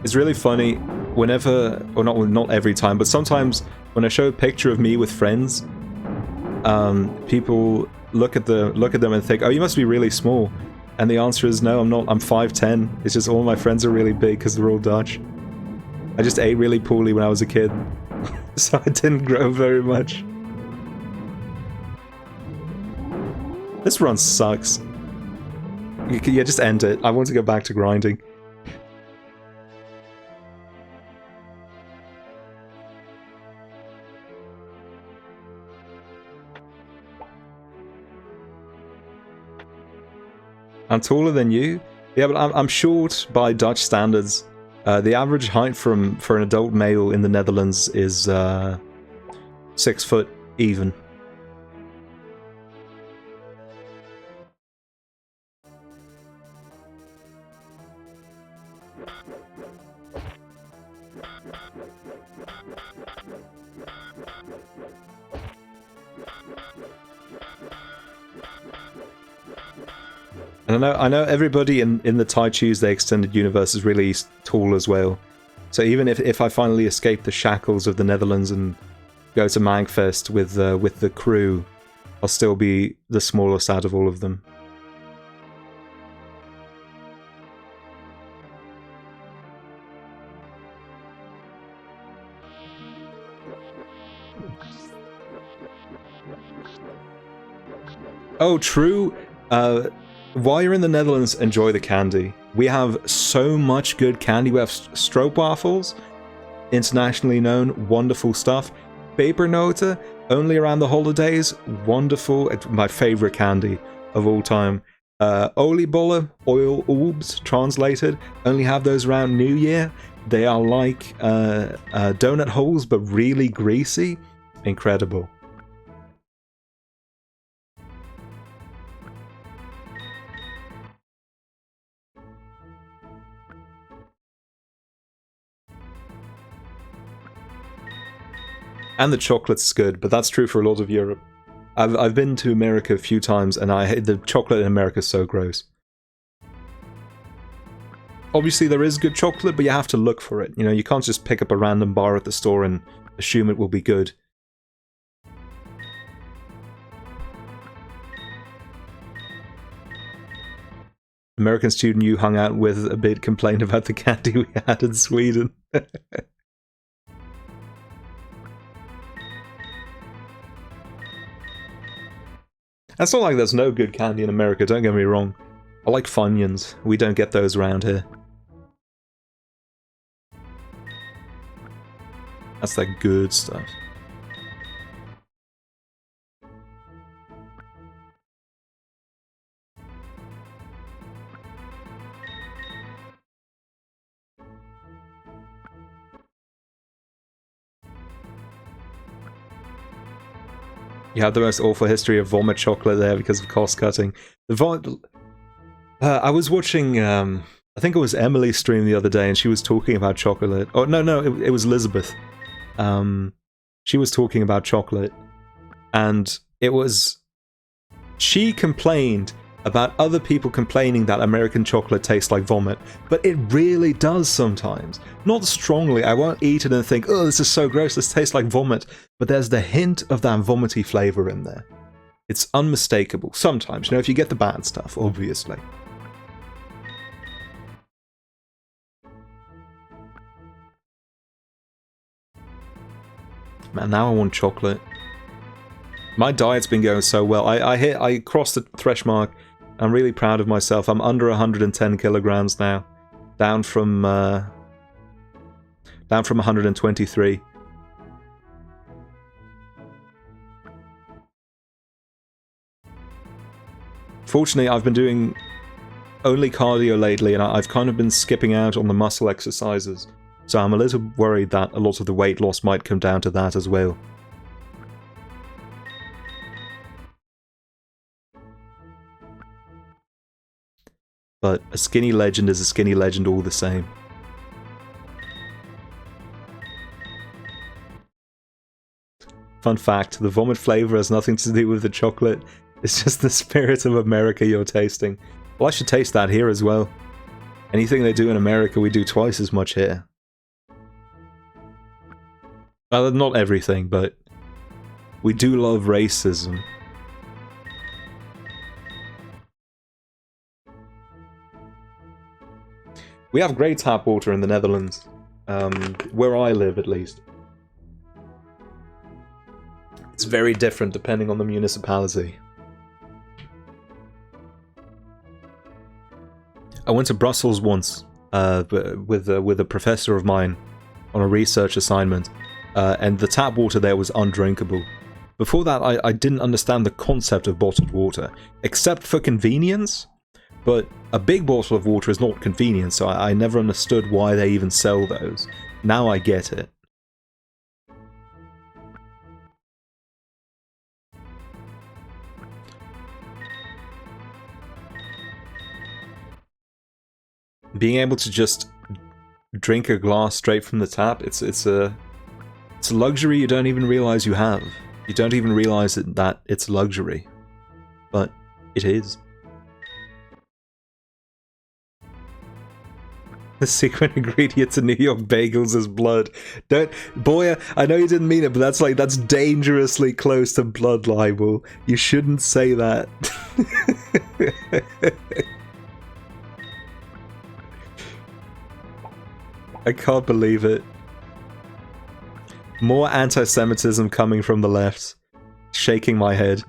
It's really funny whenever, or not every time, but sometimes when I show a picture of me with friends, people look at them and think, "Oh, you must be really small," and the answer is no, I'm not. I'm 5'10". It's just all my friends are really big because they're all Dutch. I just ate really poorly when I was a kid, so I didn't grow very much. This run sucks. Yeah, just end it. I want to go back to grinding. I'm taller than you? Yeah, but I'm short by Dutch standards. The average height for an adult male in the Netherlands is 6 foot even. And I know everybody in the Tai Tuesday Extended Universe is really tall as well. So even if I finally escape the shackles of the Netherlands and go to Magfest with the crew, I'll still be the smallest out of all of them. Oh, true. While you're in the Netherlands, enjoy the candy. We have so much good candy. We have stroopwafels, internationally known, wonderful stuff. Pepernoten, only around the holidays, wonderful. It's my favorite candy of all time. Oliebollen, oil orbs, translated, only have those around New Year. They are like donut holes, but really greasy. Incredible. And the chocolate's good, but that's true for a lot of Europe. I've been to America a few times, and the chocolate in America is so gross. Obviously, there is good chocolate, but you have to look for it. You know, you can't just pick up a random bar at the store and assume it will be good. American student you hung out with a bit complained about the candy we had in Sweden. It's not like there's no good candy in America, don't get me wrong. I like Funyuns. We don't get those around here. That's that good stuff. You have the most awful history of vomit chocolate there because of cost cutting. The vomit. I was watching. I think it was Emily's stream the other day, and she was talking about chocolate. Oh no, it was Elizabeth. She was talking about chocolate, and it was. She complained about other people complaining that American chocolate tastes like vomit, but it really does sometimes. Not strongly, I won't eat it and think, oh, this is so gross, this tastes like vomit, but there's the hint of that vomity flavour in there. It's unmistakable, sometimes, you know, if you get the bad stuff, obviously. Man, now I want chocolate. My diet's been going so well. I crossed the thresh mark. I'm really proud of myself. I'm under 110 kilograms now, down from 123. Fortunately, I've been doing only cardio lately, and I've kind of been skipping out on the muscle exercises. So I'm a little worried that a lot of the weight loss might come down to that as well. But a skinny legend is a skinny legend all the same. Fun fact, the vomit flavor has nothing to do with the chocolate. It's just the spirit of America you're tasting. Well, I should taste that here as well. Anything they do in America, we do twice as much here. Well, not everything, but we do love racism. We have great tap water in the Netherlands, where I live at least. It's very different depending on the municipality. I went to Brussels once with a professor of mine on a research assignment, and the tap water there was undrinkable. Before that, I didn't understand the concept of bottled water, except for convenience. But a big bottle of water is not convenient, so I never understood why they even sell those. Now I get it. Being able to just drink a glass straight from the tap, it's a luxury you don't even realize you have. You don't even realize that it's a luxury. But it is. The secret ingredient to New York bagels is blood. Boy, I know you didn't mean it, but that's dangerously close to blood libel. You shouldn't say that. I can't believe it. More anti-Semitism coming from the left. Shaking my head.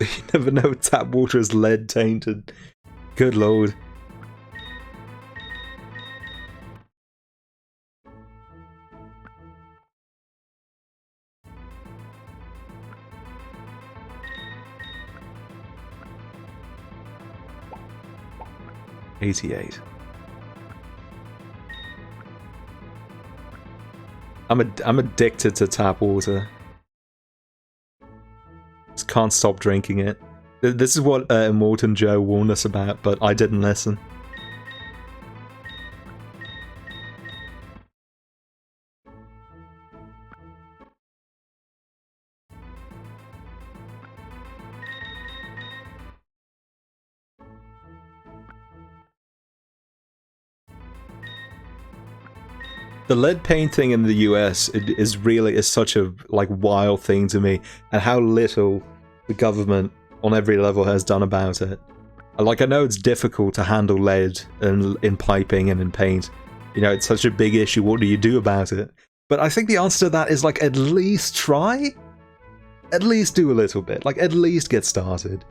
You never know, tap water is lead tainted. Good lord. $88. I'm addicted to tap water. Just can't stop drinking it. This is what Immortan Joe warned us about, but I didn't listen. The lead paint thing in the US is such a wild thing to me, and how little the government on every level has done about it. I know it's difficult to handle lead in piping and in paint. You know, it's such a big issue. What do you do about it? But I think the answer to that is at least try, at least do a little bit, at least get started.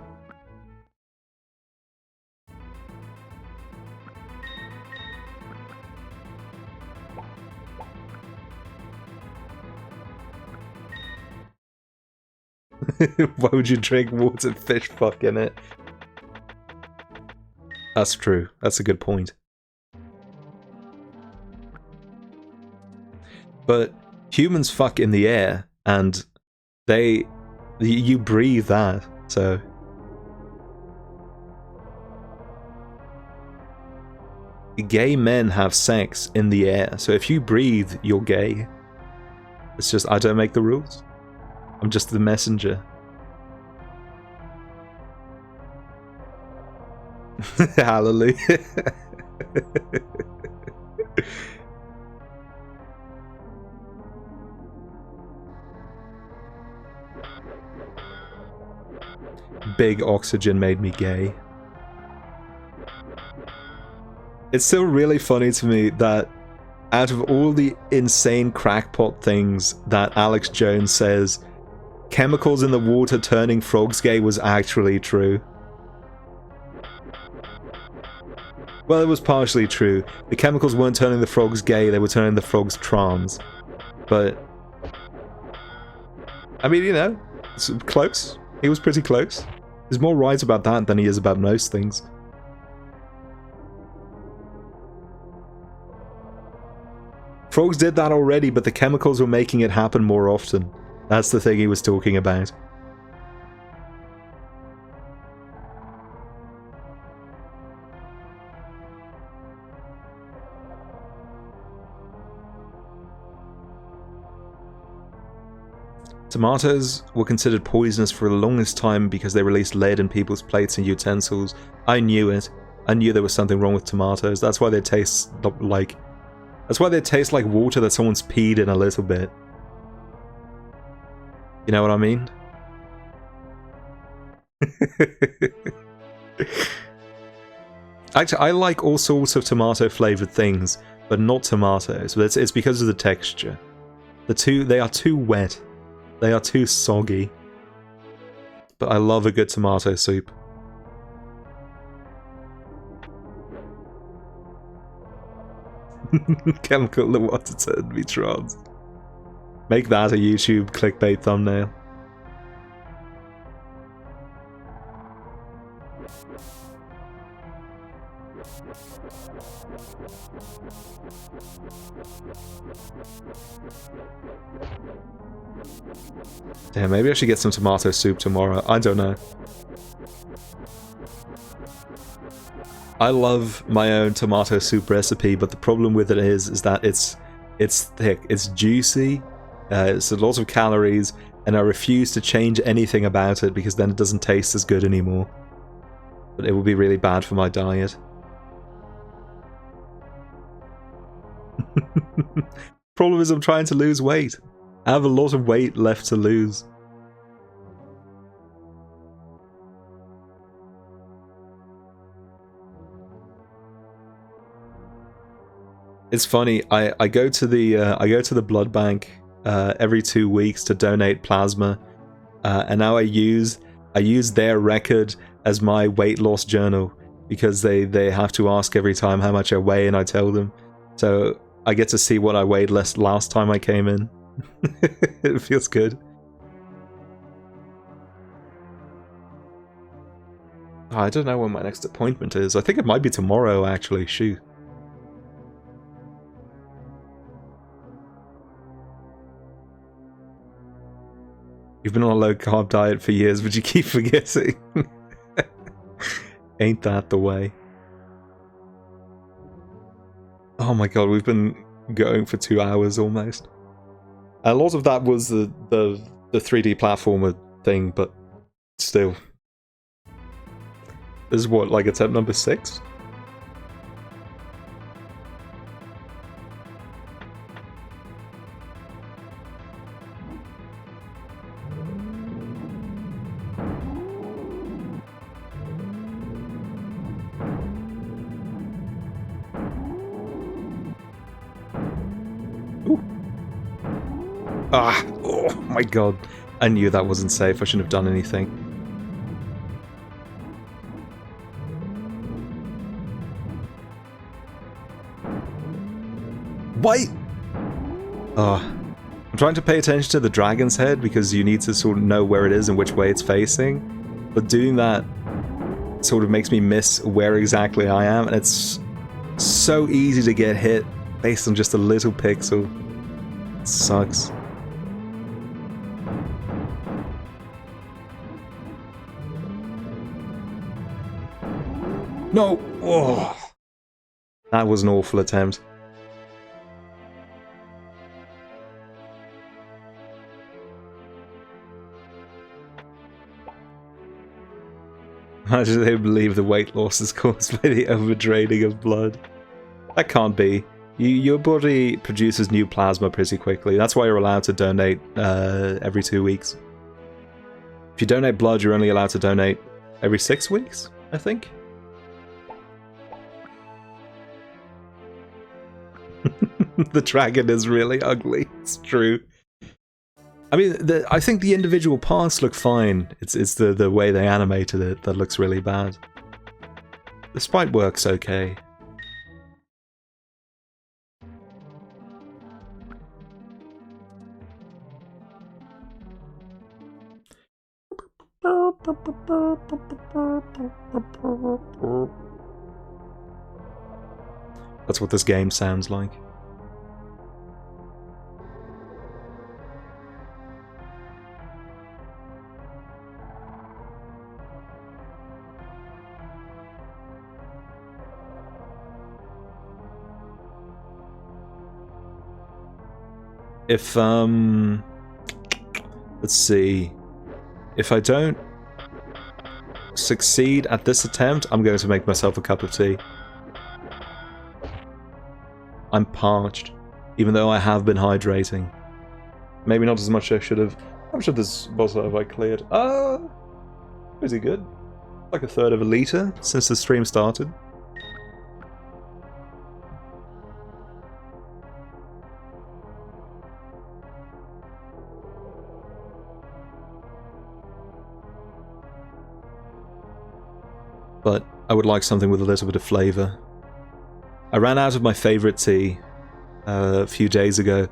Why would you drink water with fish fuck in it? That's true. That's a good point. But humans fuck in the air, and you breathe that, so... Gay men have sex in the air, so if you breathe, you're gay. It's just, I don't make the rules. I'm just the messenger. Hallelujah. Big oxygen made me gay. It's still really funny to me that out of all the insane crackpot things that Alex Jones says, chemicals in the water turning frogs gay was actually true. Well, it was partially true. The chemicals weren't turning the frogs gay, they were turning the frogs trans. But... I mean, you know, it's close. He was pretty close. He's more right about that than he is about most things. Frogs did that already, but the chemicals were making it happen more often. That's the thing he was talking about. Tomatoes were considered poisonous for the longest time because they released lead in people's plates and utensils. I knew it. I knew there was something wrong with tomatoes. That's why they taste like... That's why they taste like water that someone's peed in a little bit. You know what I mean? Actually, I like all sorts of tomato-flavored things, but not tomatoes. But it's because of the texture. They are too wet. They are too soggy. But I love a good tomato soup. Chemical the water turned me trans. Make that a YouTube clickbait thumbnail. Damn, maybe I should get some tomato soup tomorrow. I don't know. I love my own tomato soup recipe, but the problem with it is that it's thick, it's juicy, it's a lot of calories, and I refuse to change anything about it because then it doesn't taste as good anymore. But it will be really bad for my diet. Problem is I'm trying to lose weight. I have a lot of weight left to lose. It's funny. I go to the blood bank every 2 weeks to donate plasma, and now I use their record as my weight loss journal because they have to ask every time how much I weigh, and I tell them. So I get to see what I weighed last time I came in. It feels good. Oh, I don't know when my next appointment is. I think it might be tomorrow, actually. Shoot. You've been on a low-carb diet for years, but you keep forgetting. Ain't that the way? Oh my god, we've been going for 2 hours almost. A lot of that was the 3D platformer thing, but still. This is what, like attempt number 6? Ah, oh my god. I knew that wasn't safe. I shouldn't have done anything. Wait! I'm trying to pay attention to the dragon's head because you need to sort of know where it is and which way it's facing. But doing that sort of makes me miss where exactly I am, and it's so easy to get hit based on just a little pixel. It sucks. No! Oh. That was an awful attempt. How do they believe the weight loss is caused by the overdraining of blood? That can't be. Your body produces new plasma pretty quickly. That's why you're allowed to donate every 2 weeks. If you donate blood, you're only allowed to donate every 6 weeks, I think. The dragon is really ugly. It's true. I mean, I think the individual parts look fine. It's the way they animated it that looks really bad. The sprite works okay. That's what this game sounds like. If, let's see. If I don't succeed at this attempt, I'm going to make myself a cup of tea. I'm parched, even though I have been hydrating. Maybe not as much as I should have. How much of this bottle have I cleared? Pretty good. Like a third of a litre since the stream started. But I would like something with a little bit of flavour. I ran out of my favourite tea a few days ago,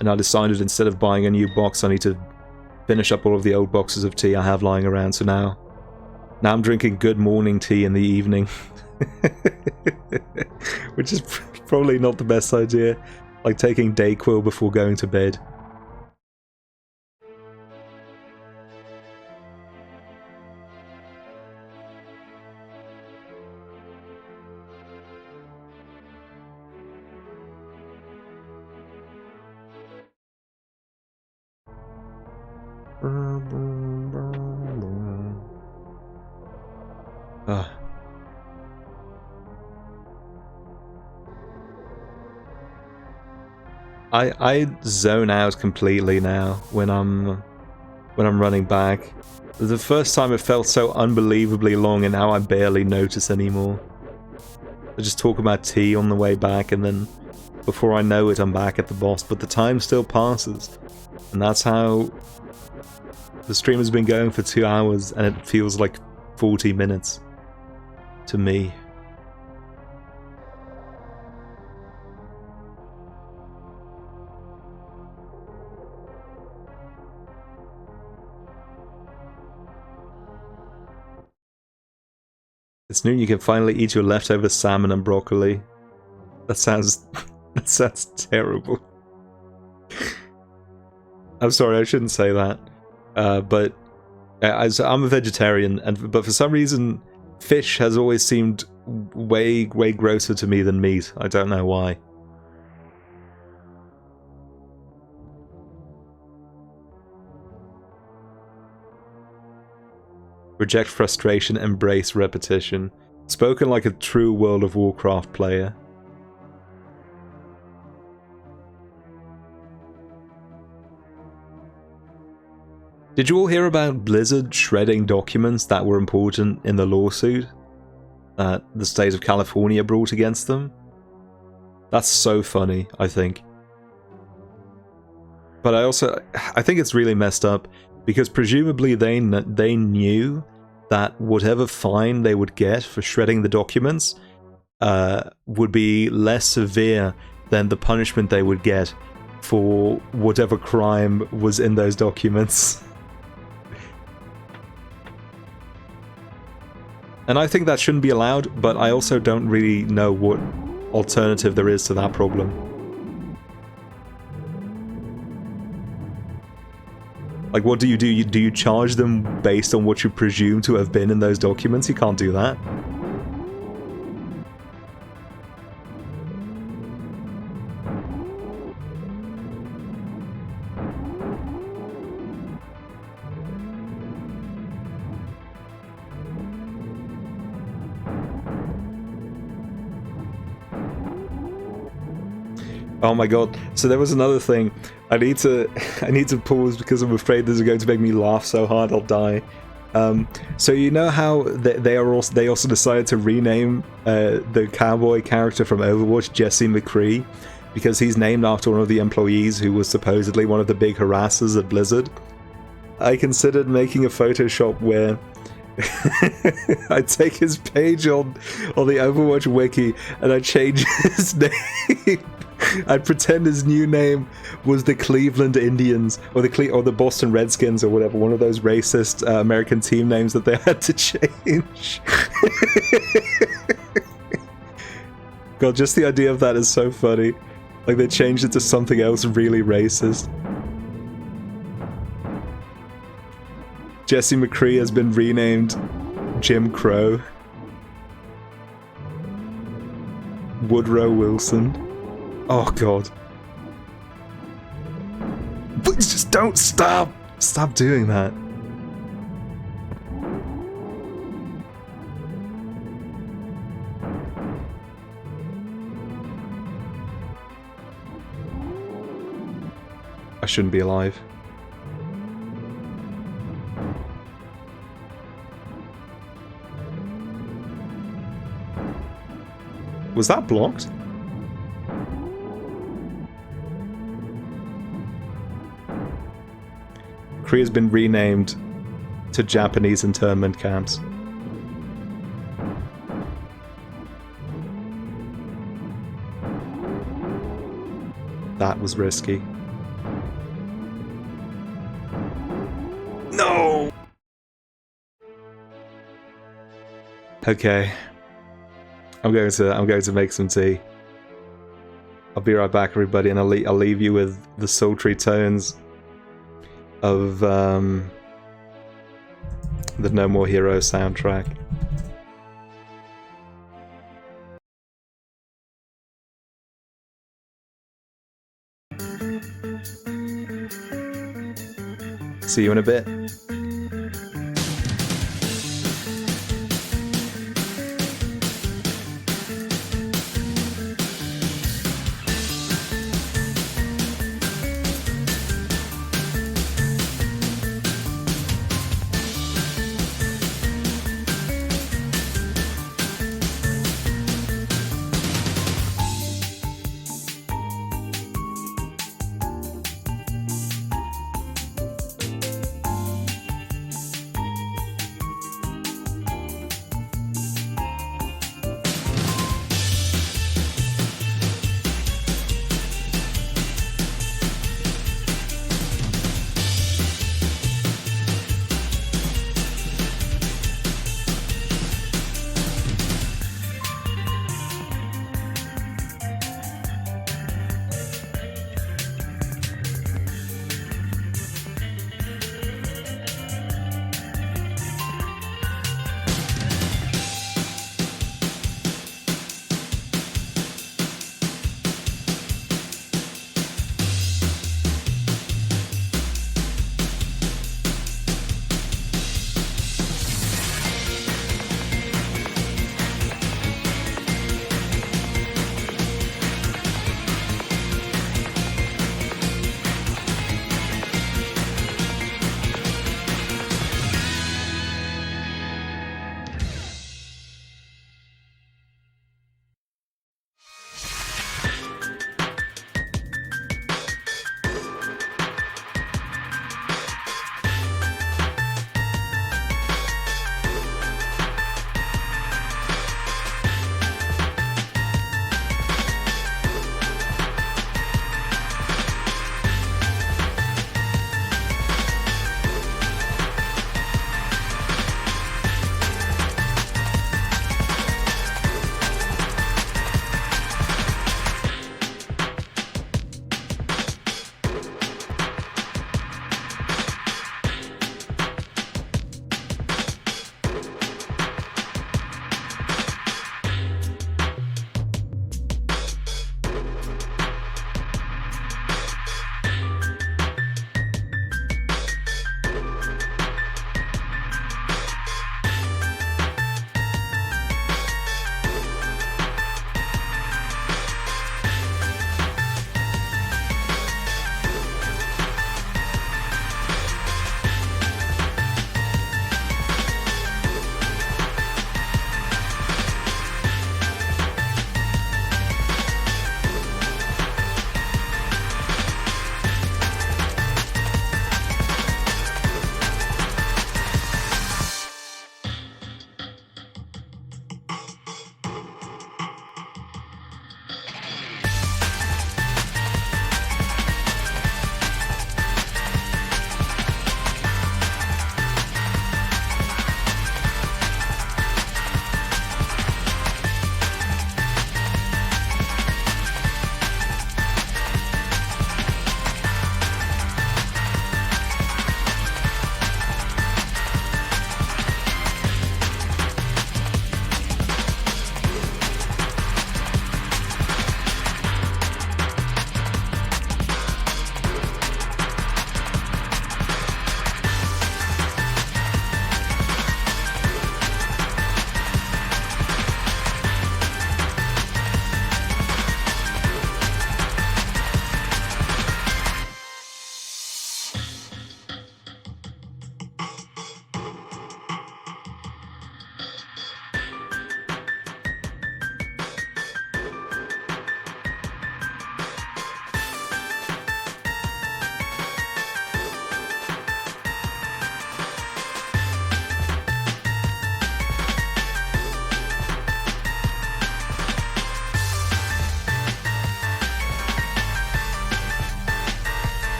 and I decided instead of buying a new box, I need to finish up all of the old boxes of tea I have lying around. So now I'm drinking good morning tea in the evening, which is probably not the best idea, like taking Dayquil before going to bed. I zone out completely now when I'm running back. The first time it felt so unbelievably long, and now I barely notice anymore. I just talk about tea on the way back, and then before I know it, I'm back at the boss. But the time still passes, and that's how the stream has been going for 2 hours, and it feels like 40 minutes to me. It's noon, you can finally eat your leftover salmon and broccoli. That sounds terrible. I'm sorry, I shouldn't say that. But I'm a vegetarian, but for some reason, fish has always seemed way grosser to me than meat. I don't know why. Reject frustration, embrace repetition. Spoken like a true World of Warcraft player. Did you all hear about Blizzard shredding documents that were important in the lawsuit that the state of California brought against them? That's so funny, I think. But I think it's really messed up, because presumably they knew that whatever fine they would get for shredding the documents would be less severe than the punishment they would get for whatever crime was in those documents. And I think that shouldn't be allowed, but I also don't really know what alternative there is to that problem. Like, what do? Do you charge them based on what you presume to have been in those documents? You can't do that. Oh my god, so there was another thing. I need to pause because I'm afraid this is going to make me laugh so hard I'll die. So you know how they also decided to rename the cowboy character from Overwatch, Jesse McCree, because he's named after one of the employees who was supposedly one of the big harassers at Blizzard. I considered making a Photoshop where I take his page on the Overwatch wiki and I change his name I'd pretend his new name was the Cleveland Indians or the Boston Redskins or whatever, one of those racist American team names that they had to change. God, just the idea of that is so funny. Like they changed it to something else really racist. Jesse McCree has been renamed Jim Crow. Woodrow Wilson. Oh god. Please just don't stop! Stop doing that. I shouldn't be alive. Was that blocked? Korea's been renamed to Japanese internment camps. That was risky. No! Okay. I'm going to make some tea. I'll be right back, everybody, and I'll leave you with the sultry tones of the No More Heroes soundtrack. See you in a bit.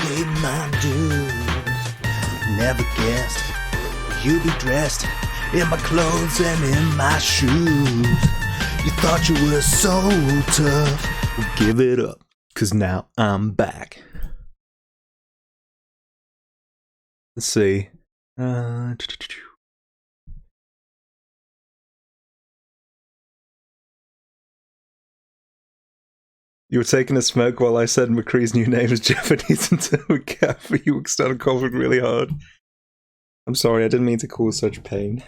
paid my dues. Never guessed you'd be dressed in my clothes and in my shoes. You thought you were so tough. Well, give it up, 'cause now I'm back. Let's see. You were taking a smoke while I said McCree's new name is Japanese until we cafe. You started coughing really hard. I'm sorry, I didn't mean to cause such pain.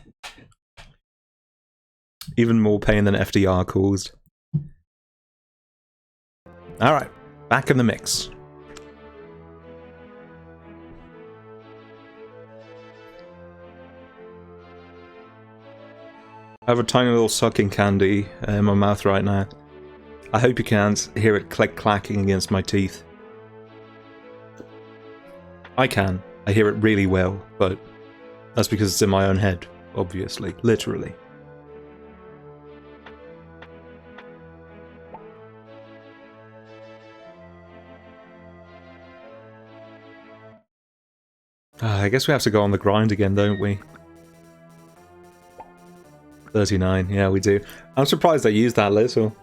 Even more pain than FDR caused. Alright, back in the mix. I have a tiny little sucking candy in my mouth right now. I hope you can't hear it click-clacking against my teeth. I can. I hear it really well, but that's because it's in my own head, obviously. Literally. I guess we have to go on the grind again, don't we? 39, yeah, we do. I'm surprised I used that little.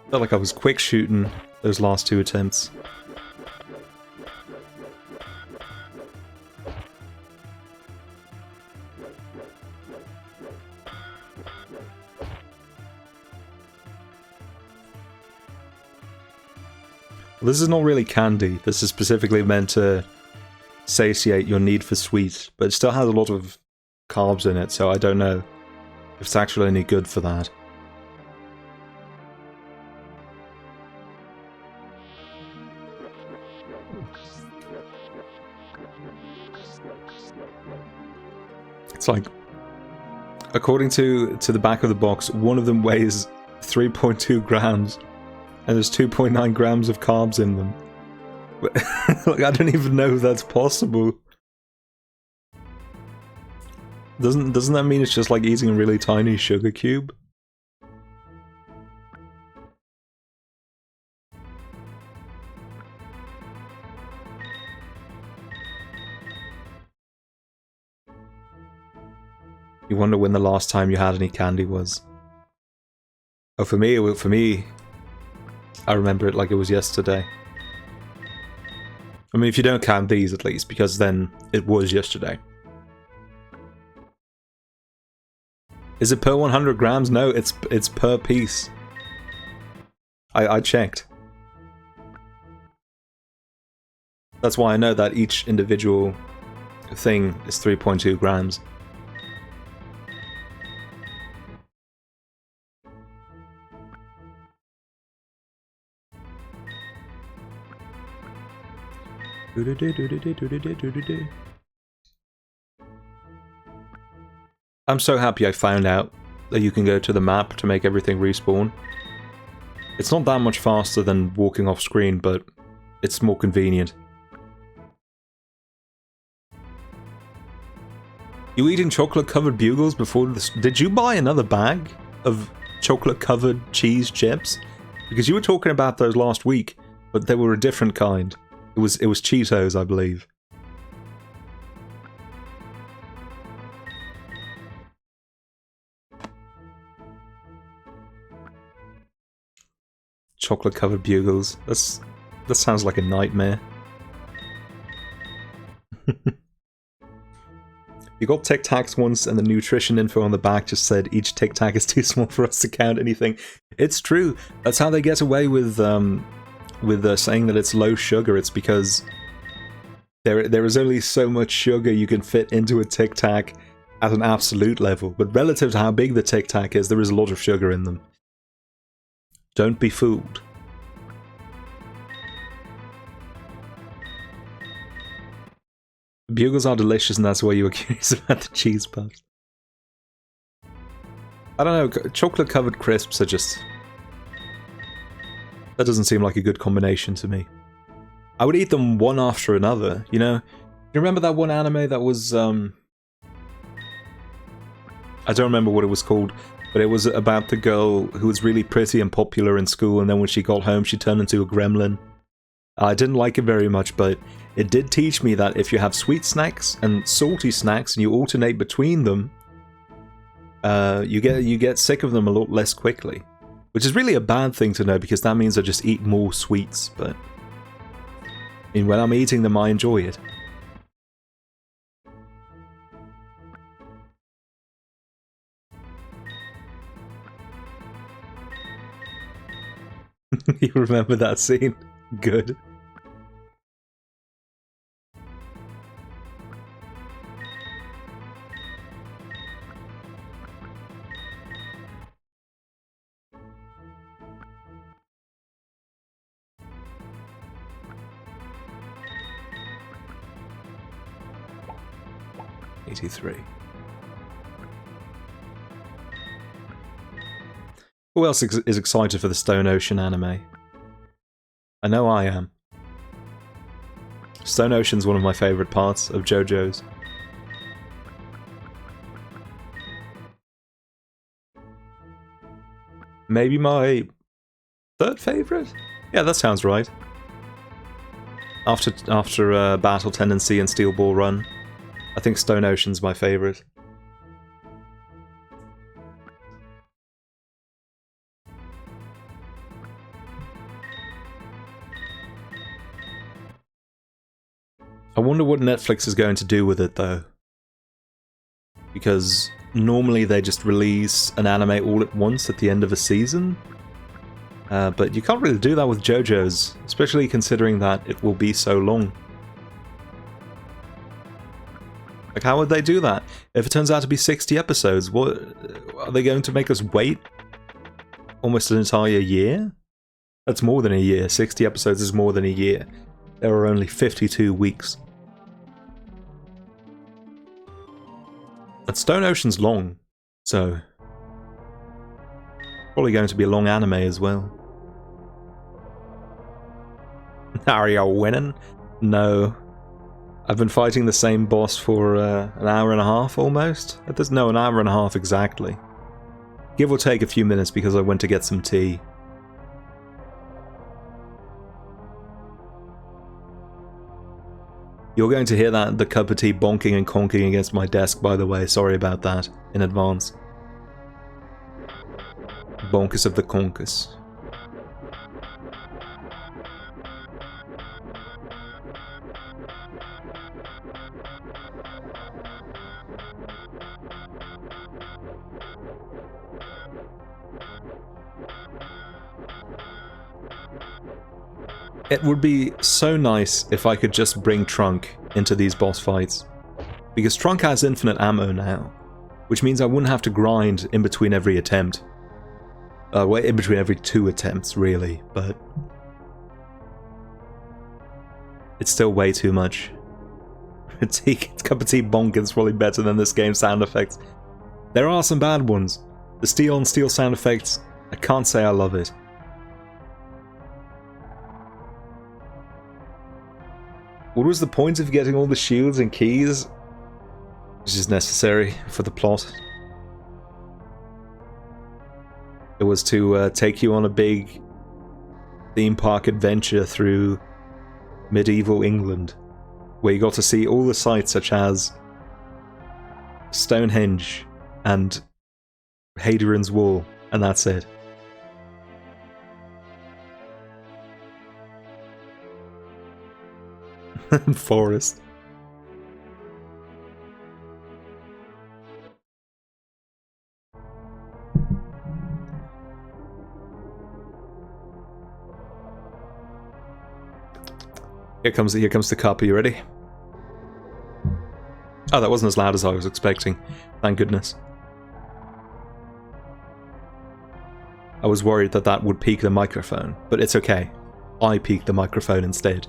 Felt like I was quick shooting those last two attempts. Well, this is not really candy. This is specifically meant to satiate your need for sweet, but it still has a lot of carbs in it, so I don't know if it's actually any good for that. It's like, according to the back of the box, one of them weighs 3.2 grams, and there's 2.9 grams of carbs in them. Like, I don't even know if that's possible. Doesn't that mean it's just like eating a really tiny sugar cube? You wonder when the last time you had any candy was. Oh, for me, I remember it like it was yesterday. I mean, if you don't count these at least, because then it was yesterday. Is it per 100 grams? No, it's per piece. I checked. That's why I know that each individual thing is 3.2 grams. I'm so happy I found out that you can go to the map to make everything respawn. It's not that much faster than walking off screen, but it's more convenient. You eating chocolate-covered bugles before this? Did you buy another bag of chocolate-covered cheese chips? Because you were talking about those last week, but they were a different kind. It was Cheetos, I believe. Chocolate-covered bugles. That sounds like a nightmare. You got Tic Tacs once, and the nutrition info on the back just said each Tic Tac is too small for us to count anything. It's true. That's how they get away with saying that it's low sugar. It's because there is only so much sugar you can fit into a Tic Tac at an absolute level, but relative to how big the Tic Tac is, there is a lot of sugar in them. Don't be fooled. Bugles are delicious, and that's why you were curious about the cheese puffs. I don't know, chocolate-covered crisps are just... That doesn't seem like a good combination to me. I would eat them one after another, you know? You remember that one anime that was, I don't remember what it was called, But it was about the girl who was really pretty and popular in school, and then when she got home, she turned into a gremlin. I didn't like it very much, but it did teach me that if you have sweet snacks and salty snacks and you alternate between them, you get sick of them a lot less quickly. Which is really a bad thing to know, because that means I just eat more sweets, but I mean, when I'm eating them, I enjoy it. You remember that scene? Good. '83. Who else is excited for the Stone Ocean anime? I know I am. Stone Ocean's one of my favourite parts of JoJo's. Maybe my third favourite? Yeah, that sounds right. After Battle Tendency and Steel Ball Run, I think Stone Ocean's my favourite. I wonder what Netflix is going to do with it, though. Because normally they just release an anime all at once at the end of a season. But you can't really do that with JoJo's, especially considering that it will be so long. Like, how would they do that? If it turns out to be 60 episodes, what are they going to make us wait almost an entire year? That's more than a year. 60 episodes is more than a year. There are only 52 weeks. But Stone Ocean's long, so probably going to be a long anime as well. Are you winning? No. I've been fighting the same boss for an hour and a half almost. No, an hour and a half exactly. Give or take a few minutes because I went to get some tea. You're going to hear the cup of tea bonking and conking against my desk, by the way. Sorry about that in advance. Bonkus of the conkus. It would be so nice if I could just bring Trunk into these boss fights. Because Trunk has infinite ammo now, which means I wouldn't have to grind in between every attempt. Well, in between every 2 attempts, really, but it's still way too much. Cup of tea bonk is probably better than this game's sound effects. There are some bad ones. The steel on steel sound effects, I can't say I love it. What was the point of getting all the shields and keys? Which is necessary for the plot. It was to take you on a big theme park adventure through medieval England, where you got to see all the sights such as Stonehenge and Hadrian's Wall, and that's it. Forest. Here comes the cup. Are you ready? Oh, that wasn't as loud as I was expecting. Thank goodness. I was worried that would peak the microphone, but it's okay. I peaked the microphone instead.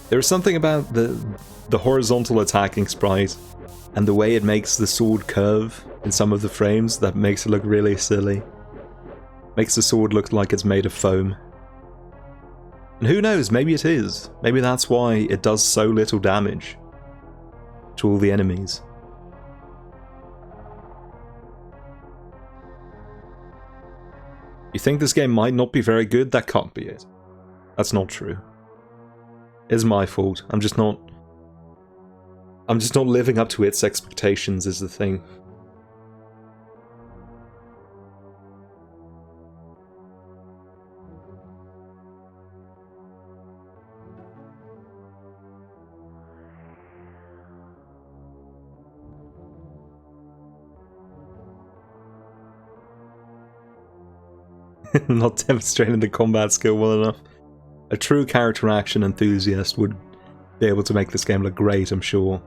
There's something about the horizontal attacking sprite and the way it makes the sword curve in some of the frames that makes it look really silly. Makes the sword look like it's made of foam. And who knows, maybe it is. Maybe that's why it does so little damage to all the enemies. You think this game might not be very good? That can't be it. That's not true. It's my fault. I'm just not living up to its expectations is the thing. Not demonstrating the combat skill well enough. A true character action enthusiast would be able to make this game look great, I'm sure.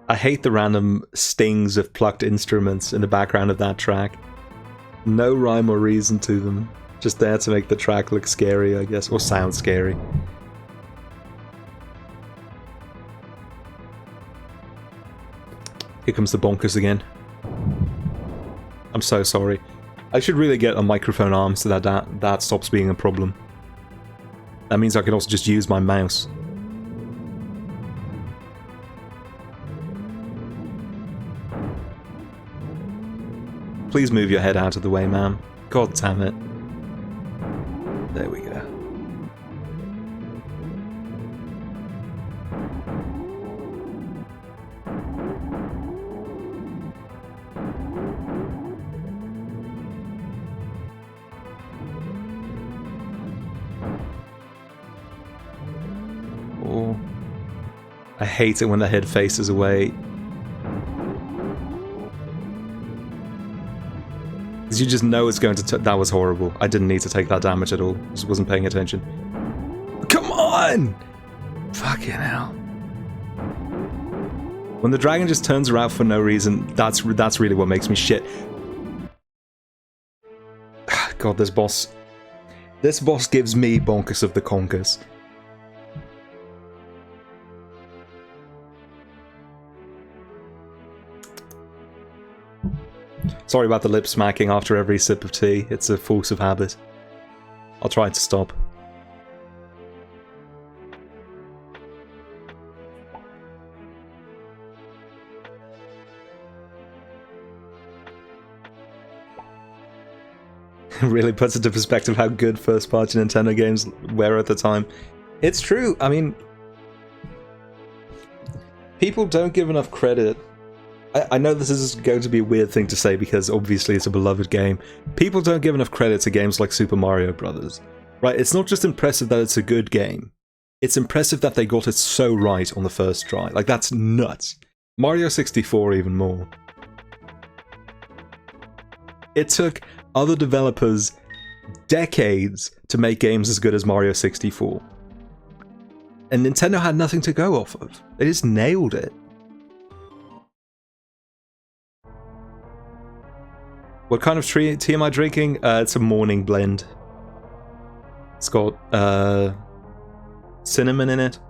I hate the random stings of plucked instruments in the background of that track. No rhyme or reason to them. Just there to make the track look scary, I guess, or sound scary. Here comes the bonkers again. I'm so sorry. I should really get a microphone arm so that stops being a problem. That means I can also just use my mouse. Please move your head out of the way, ma'am. God damn it. There we go. Oh. I hate it when the head faces away. You just know it's going to... That was horrible. I didn't need to take that damage at all. Just wasn't paying attention. Come on! Fucking hell. When the dragon just turns around for no reason, that's really what makes me shit. God, this boss... This boss gives me bonkers of the conkers. Sorry about the lip smacking after every sip of tea. It's a force of habit. I'll try to stop. It really puts into perspective how good first-party Nintendo games were at the time. It's true. I mean, people don't give enough credit. I know this is going to be a weird thing to say because obviously it's a beloved game. People don't give enough credit to games like Super Mario Bros. Right? It's not just impressive that it's a good game. It's impressive that they got it so right on the first try. Like, that's nuts. Mario 64 even more. It took other developers decades to make games as good as Mario 64. And Nintendo had nothing to go off of. They just nailed it. What kind of tea am I drinking? It's a morning blend. It's got cinnamon in it.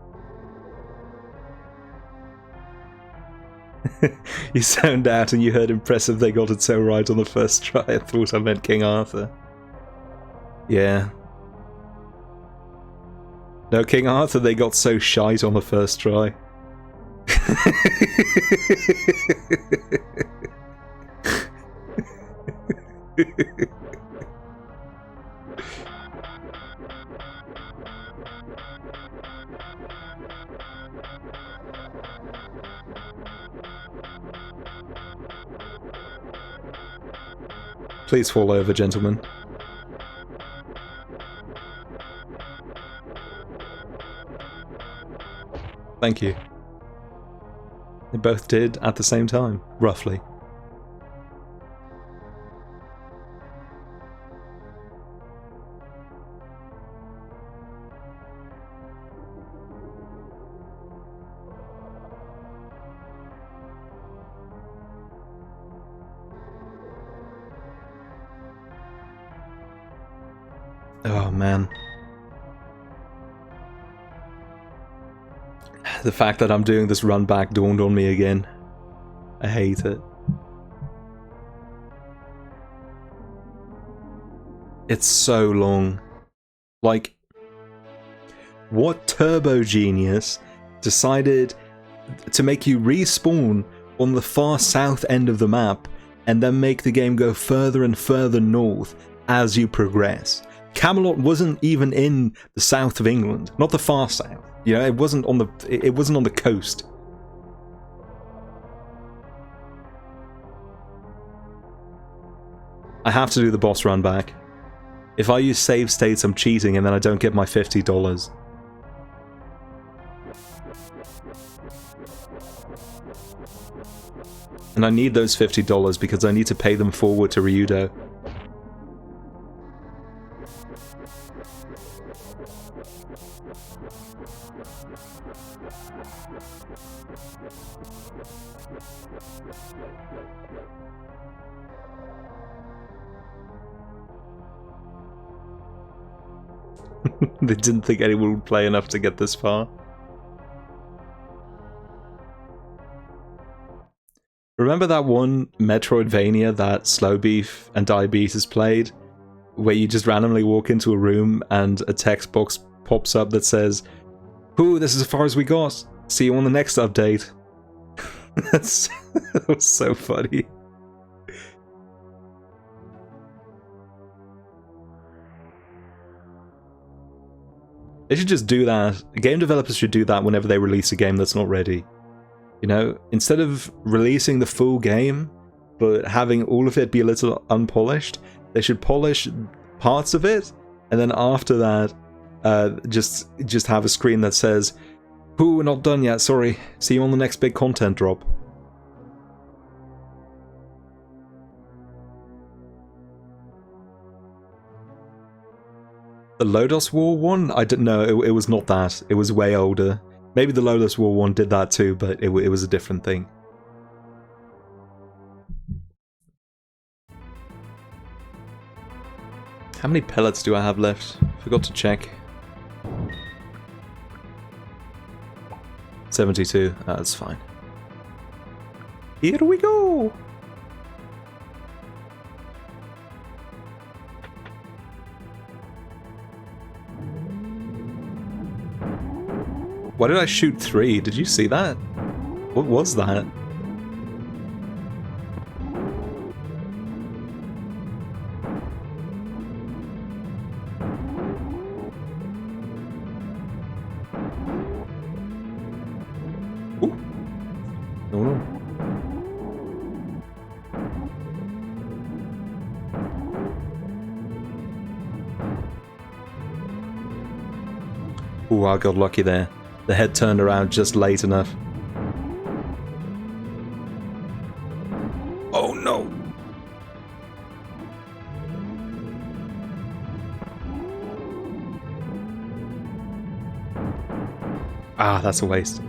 You zoned out and you heard impressive they got it so right on the first try. I thought I meant King Arthur. Yeah. No, King Arthur, they got so shite on the first try. Please fall over, gentlemen. Thank you. They both did at the same time, roughly. Oh man. The fact that I'm doing this run back dawned on me again. I hate it. It's so long. Like, what turbo genius decided to make you respawn on the far south end of the map and then make the game go further and further north as you progress? Camelot wasn't even in the south of England, not the far south. You know, it wasn't on the coast. I have to do the boss run back. If I use save states, I'm cheating and then I don't get my $50. And I need those $50 because I need to pay them forward to Ryudo. They didn't think anyone would play enough to get this far. Remember that one Metroidvania that Slowbeef and Diabetes played? Where you just randomly walk into a room and a text box pops up that says, "Ooh, this is as far as we got. See you on the next update." That was so funny. They should just do that. Game developers should do that whenever they release a game that's not ready. You know, instead of releasing the full game, but having all of it be a little unpolished, they should polish parts of it, and then after that, just have a screen that says, "Ooh, we're not done yet, sorry. See you on the next big content drop." The Lodos War one? I didn't know. It was not that. It was way older. Maybe the Lodos War one did that too, but it was a different thing. How many pellets do I have left? Forgot to check. 72. That's fine. Here we go! Why did I shoot 3? Did you see that? What was that? Ooh. No, no. Ooh, I got lucky there. The head turned around just late enough. Oh no! Ah, that's a waste.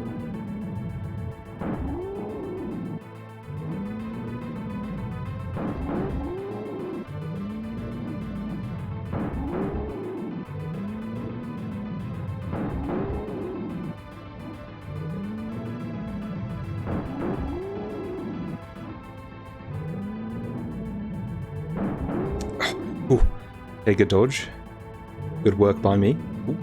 Ooh. Okay, good dodge. Good work by me. Ooh.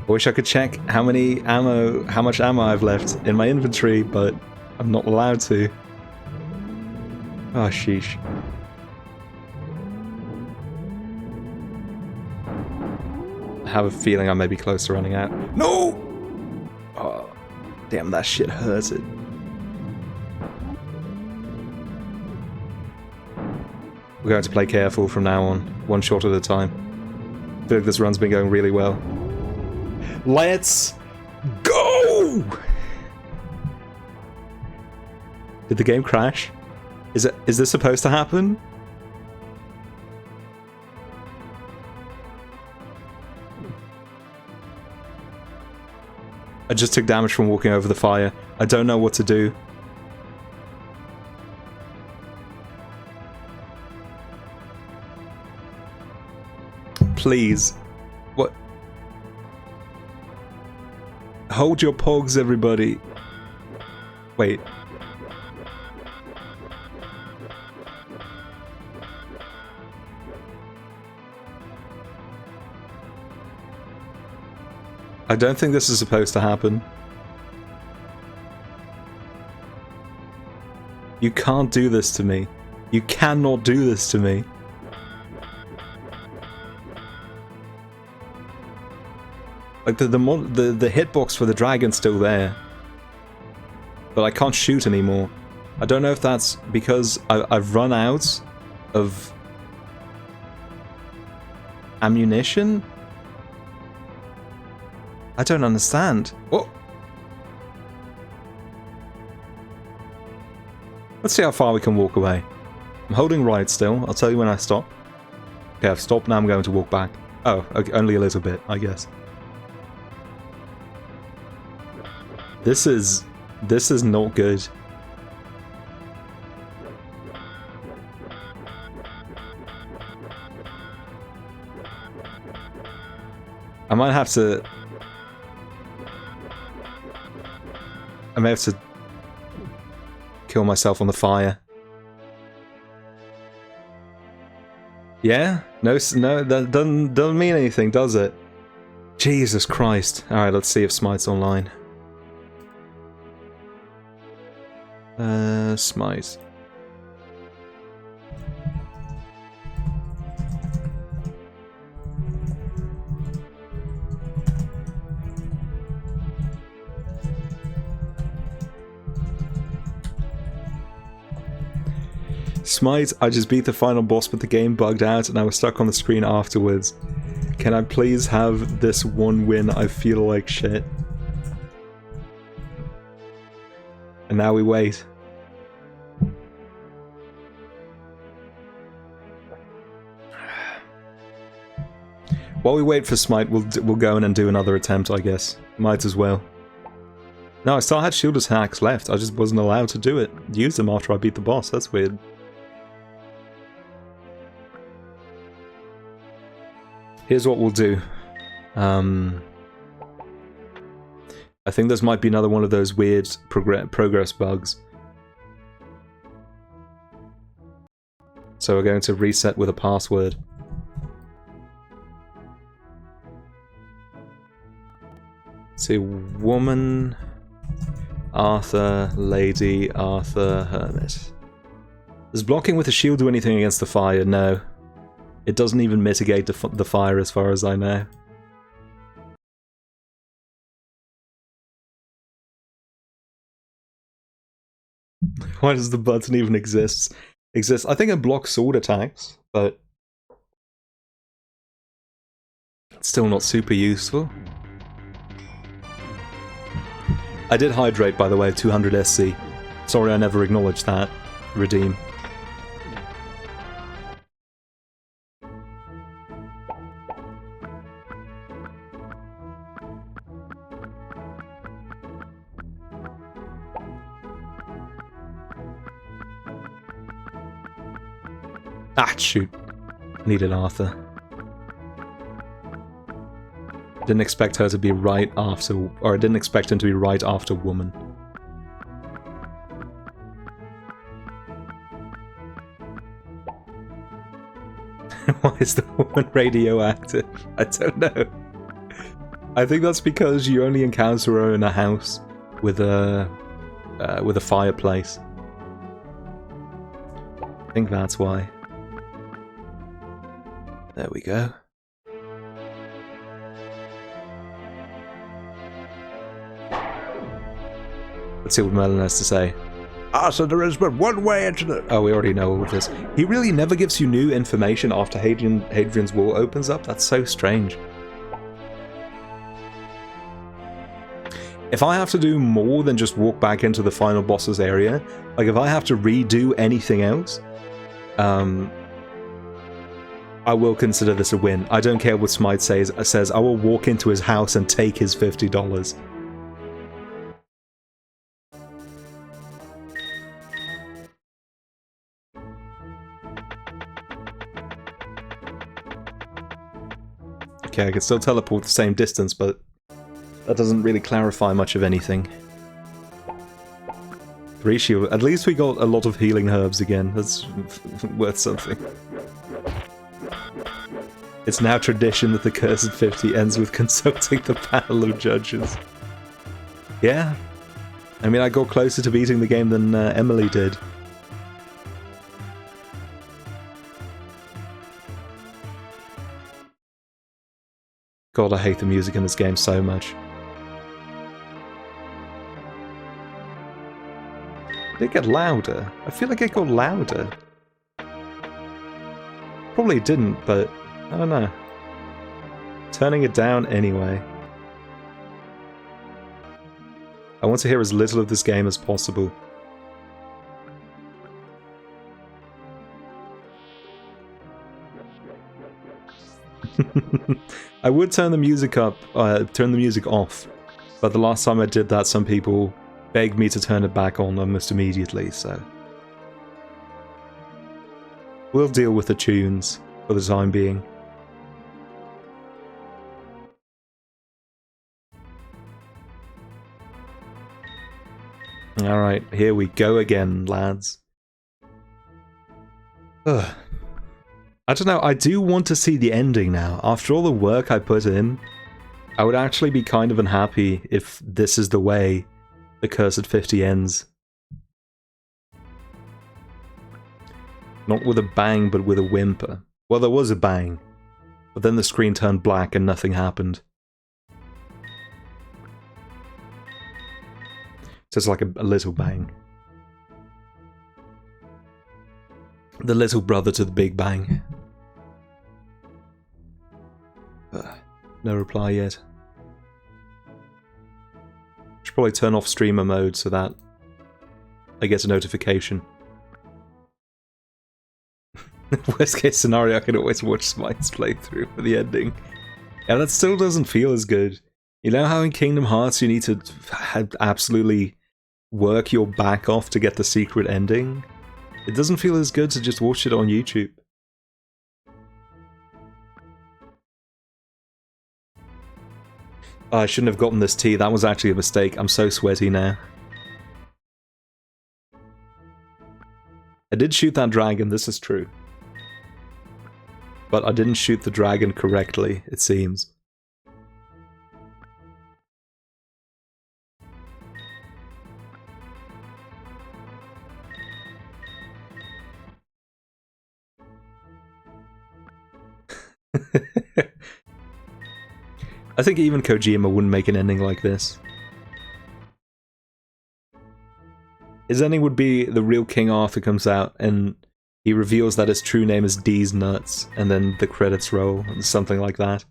I wish I could check how much ammo I've left in my inventory, but I'm not allowed to. Oh, sheesh. I have a feeling I may be close to running out. No! Oh, damn, that shit hurted. We're going to play careful from now on, one shot at a time. feel like this run's been going really well. Let's go! Did the game crash? Is this supposed to happen? I just took damage from walking over the fire. I don't know what to do. Please. What? Hold your pogs, everybody. Wait. I don't think this is supposed to happen. You can't do this to me. You cannot do this to me. Like the hitbox for the dragon's still there, but I can't shoot anymore. I don't know if that's because I've run out of ammunition. I don't understand. Oh. Let's see how far we can walk away. I'm holding right still. I'll tell you when I stop. Okay, I've stopped. Now I'm going to walk back. Oh, okay, only a little bit, I guess. This is not good. I might have to... I may have to kill myself on the fire. Yeah? No, that doesn't mean anything, does it? Jesus Christ. Alright, let's see if Smite's online. Smite. Smite, I just beat the final boss but the game bugged out and I was stuck on the screen afterwards. Can I please have this one win? I feel like shit. And now we wait. While we wait for Smite, we'll go in and do another attempt, I guess. Might as well. No, I still had shield attacks left. I just wasn't allowed to do it. Use them after I beat the boss. That's weird. Here's what we'll do. I think this might be another one of those weird progress bugs. So we're going to reset with a password. Let's see, woman, Arthur, lady, Arthur, hermit. Does blocking with a shield do anything against the fire? No. It doesn't even mitigate the fire as far as I know. Why does the button even exist? I think it blocks sword attacks, but it's still not super useful. I did hydrate, by the way, 200 SC. Sorry I never acknowledged that. Redeem. Ah, shoot. Needed Arthur. Didn't expect her to be right after... Or I didn't expect him to be right after woman. Why is the woman radioactive? I don't know. I think that's because you only encounter her in a house with a fireplace. I think that's why. There we go. Let's see what Merlin has to say. So there is but one way into the... Oh, we already know all of this. He really never gives you new information after Hadrian's Wall opens up? That's so strange. If I have to do more than just walk back into the final boss's area, like if I have to redo anything else, I will consider this a win. I don't care what Smite says. I will walk into his house and take his $50. Okay, I can still teleport the same distance, but that doesn't really clarify much of anything. 3 shield. At least we got a lot of healing herbs again. That's worth something. It's now tradition that the Cursed 50 ends with consulting the panel of judges. Yeah. I mean, I got closer to beating the game than Emily did. God, I hate the music in this game so much. Did it get louder? I feel like it got louder. Probably didn't, but I don't know. Turning it down anyway. I want to hear as little of this game as possible. I would turn the music up, turn the music off, but the last time I did that, some people begged me to turn it back on almost immediately, so... We'll deal with the tunes for the time being. Alright, here we go again, lads. Ugh. I don't know, I do want to see the ending now. After all the work I put in, I would actually be kind of unhappy if this is the way the Cursed 50 ends. Not with a bang, but with a whimper. Well, there was a bang, but then the screen turned black and nothing happened. Just like a little bang. The little brother to the big bang. No reply yet. Should probably turn off streamer mode so that I get a notification. Worst case scenario, I can always watch Smite's playthrough for the ending. Yeah, that still doesn't feel as good. You know how in Kingdom Hearts you need to absolutely work your back off to get the secret ending? It doesn't feel as good to just watch it on YouTube. I shouldn't have gotten this tea, that was actually a mistake. I'm so sweaty now. I did shoot that dragon, this is true. But I didn't shoot the dragon correctly, it seems. I think even Kojima wouldn't make an ending like this. His ending would be the real King Arthur comes out and he reveals that his true name is D's Nuts, and then the credits roll, and something like that.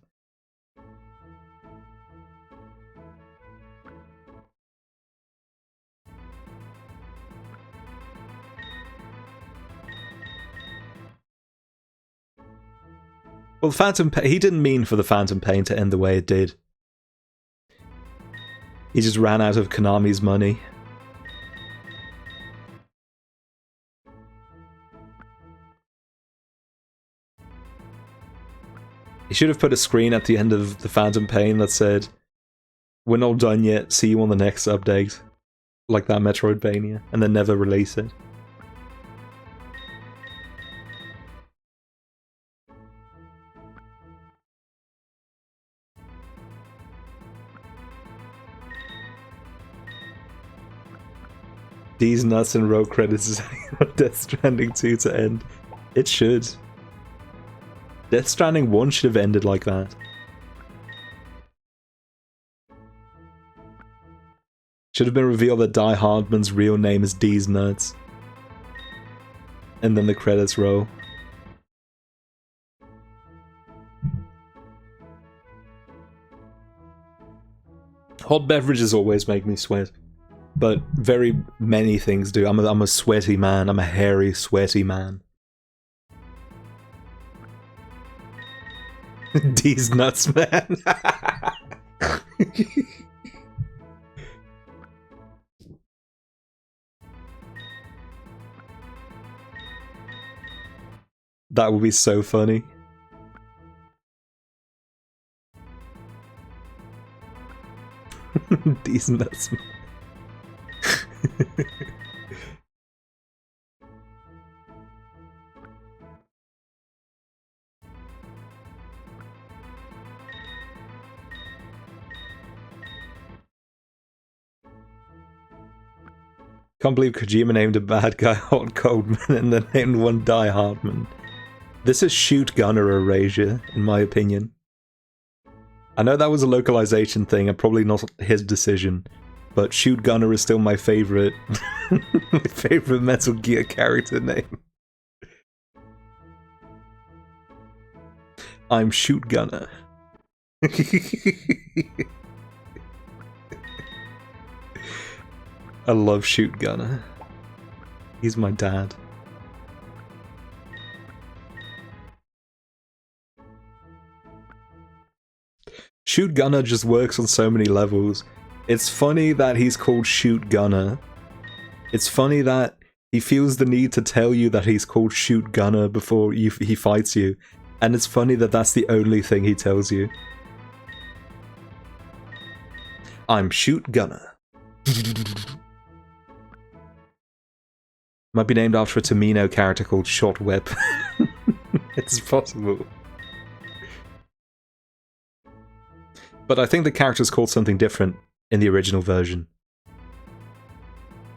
Well, Phantom Pain, he didn't mean for the Phantom Pain to end the way it did. He just ran out of Konami's money. He should have put a screen at the end of the Phantom Pain that said, "We're not done yet, see you on the next update." Like that Metroidvania, and then never release it. These nuts and row credits is Death Stranding 2 to end. It should. Death Stranding 1 should have ended like that. Should have been revealed that Die Hardman's real name is D's Nuts. And then the credits roll. Hot beverages always make me sweat. But very many things do. I'm a sweaty man. I'm a hairy, sweaty man. D's Nuts, man. That would be so funny. D's Nuts, man. Can't believe Kojima named a bad guy Hot Coldman and then named one Die Hardman. This is Shoot Gunner erasure, in my opinion. I know that was a localization thing and probably not his decision, but Shoot Gunner is still my favorite, my favorite Metal Gear character name. I'm Shoot Gunner. I love Shoot Gunner. He's my dad. Shoot Gunner just works on so many levels. It's funny that he's called Shoot Gunner. It's funny that he feels the need to tell you that he's called Shoot Gunner before he fights you. And it's funny that that's the only thing he tells you. I'm Shoot Gunner. Might be named after a Tamino character called Shot Whip. It's possible. But I think the character's called something different in the original version.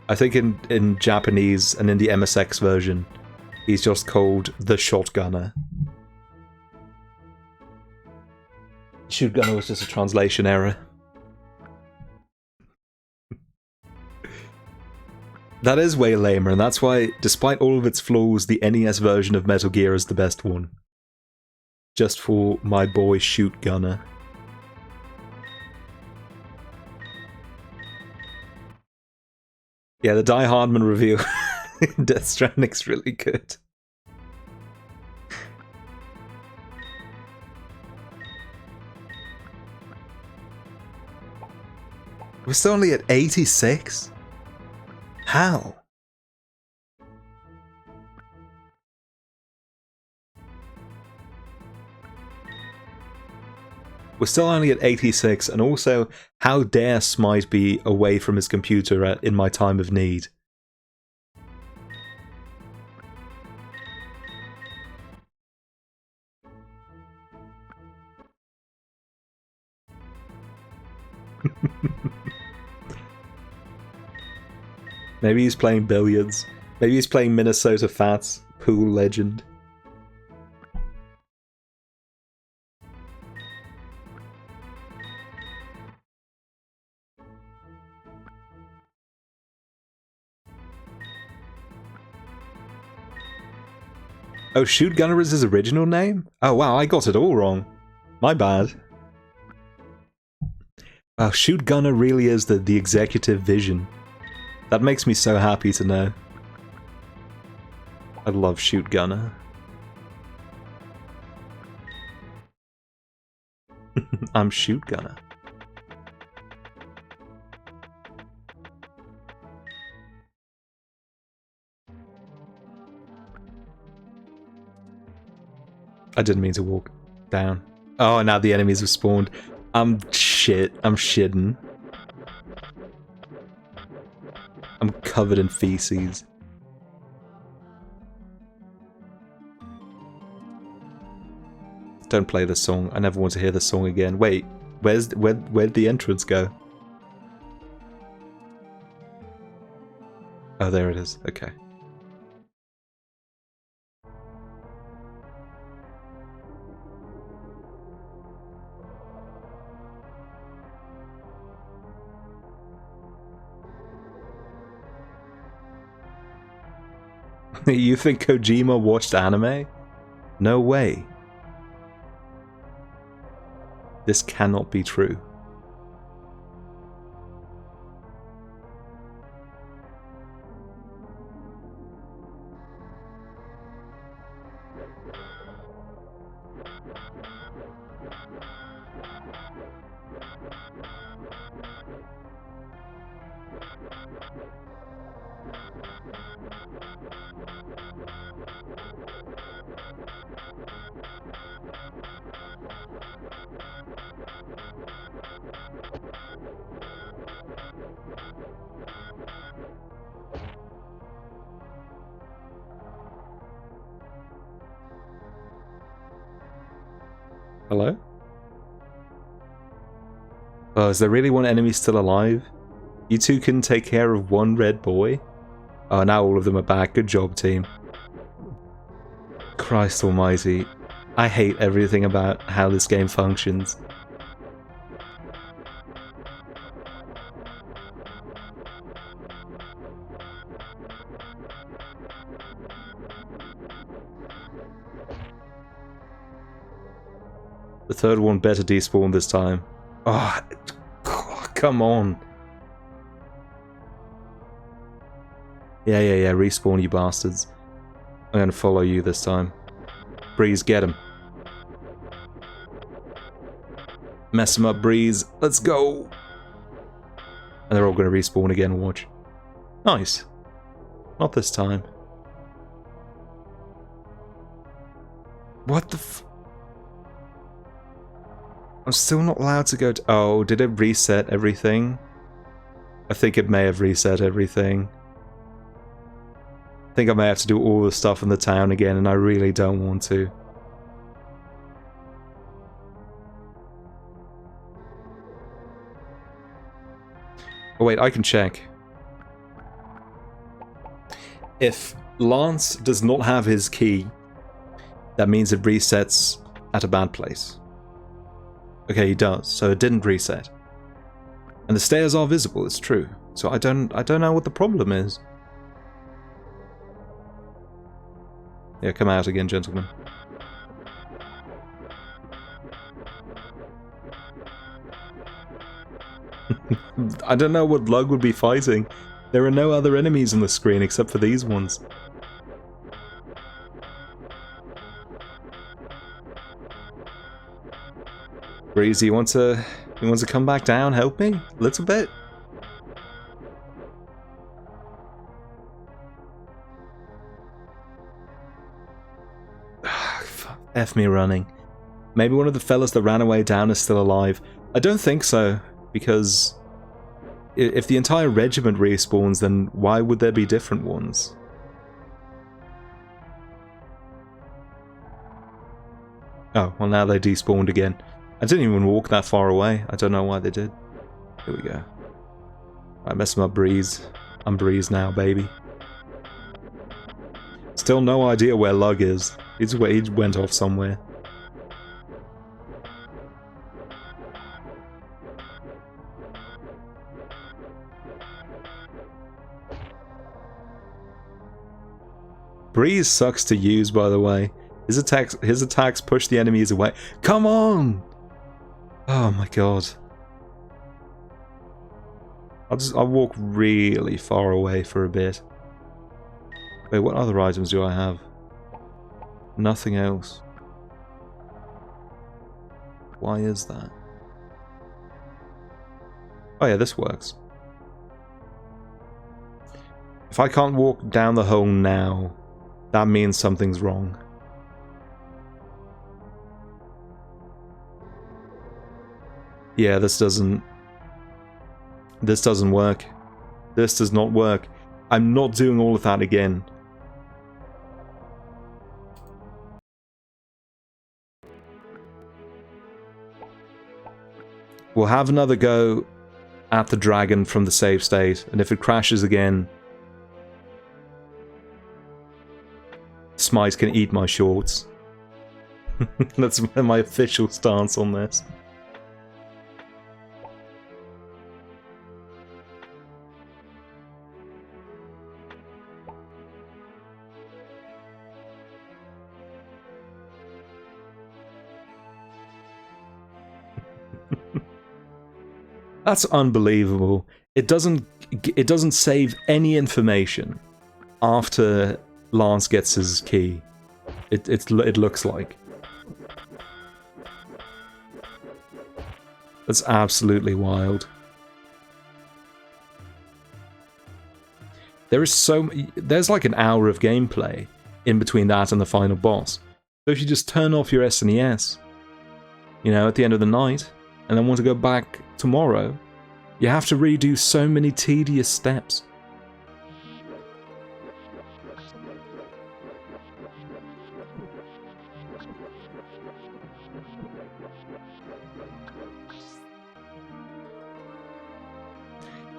I think in Japanese and in the MSX version, he's just called the Shotgunner. Shoot Gunner was just a translation error. That is way lamer, and that's why, despite all of its flaws, the NES version of Metal Gear is the best one. Just for my boy Shoot Gunner. Yeah, the Die Hardman reveal in Death Stranding's really good. We're still only at 86? How? We're still only at 86, and also, how dare Smite be away from his computer in my time of need? Maybe he's playing billiards. Maybe he's playing Minnesota Fats, pool legend. Oh, Shoot Gunner is his original name? Oh wow, I got it all wrong. My bad. Oh, Shoot Gunner really is the executive vision. That makes me so happy to know. I love Shoot Gunner. I'm Shoot Gunner. I didn't mean to walk down. Oh, now the enemies have spawned. I'm shitting. I'm covered in feces. Don't play this song. I never want to hear this song again. Wait, where'd the entrance go? Oh, there it is. Okay. You think Kojima watched anime? No way. This cannot be true. Hello? Oh, is there really one enemy still alive? You two can take care of one red boy? Oh, now all of them are back. Good job, team. Christ almighty. I hate everything about how this game functions. The third one better despawn this time. Oh, come on. Yeah, respawn, you bastards. I'm gonna follow you this time. Breeze, get him. Mess him up, Breeze. Let's go. And they're all gonna respawn again, watch. Nice. Not this time. What the f... I'm still not allowed to go to... Oh, did it reset everything? I think it may have reset everything. I think I may have to do all the stuff in the town again, and I really don't want to. Oh wait, I can check. If Lance does not have his key, that means it resets at a bad place. Okay, he does, so it didn't reset. And the stairs are visible, it's true. So I don't know what the problem is. Yeah, come out again, gentlemen. I don't know what Lug would be fighting. There are no other enemies on the screen except for these ones. Breeze, you want to come back down, help me? A little bit? F me running. Maybe one of the fellas that ran away down is still alive. I don't think so, because if the entire regiment respawns, then why would there be different ones? Oh, well now they despawned again. I didn't even walk that far away. I don't know why they did. Here we go. Right, mess him up, Breeze. I'm Breeze now, baby. Still no idea where Lug is. He went off somewhere. Breeze sucks to use, by the way. His attacks push the enemies away. Come on! Oh my god. I'll walk really far away for a bit. Wait, what other items do I have? Nothing else. Why is that? Oh yeah, this works. If I can't walk down the hole now, that means something's wrong. Yeah, this doesn't work. This does not work. I'm not doing all of that again. We'll have another go at the dragon from the save state, and if it crashes again, Smite can eat my shorts. That's my official stance on this. That's unbelievable. It doesn't save any information after Lance gets his key. It looks like. That's absolutely wild. There's like an hour of gameplay in between that and the final boss. So if you just turn off your SNES, you know, at the end of the night, and then want to go back tomorrow, you have to redo so many tedious steps.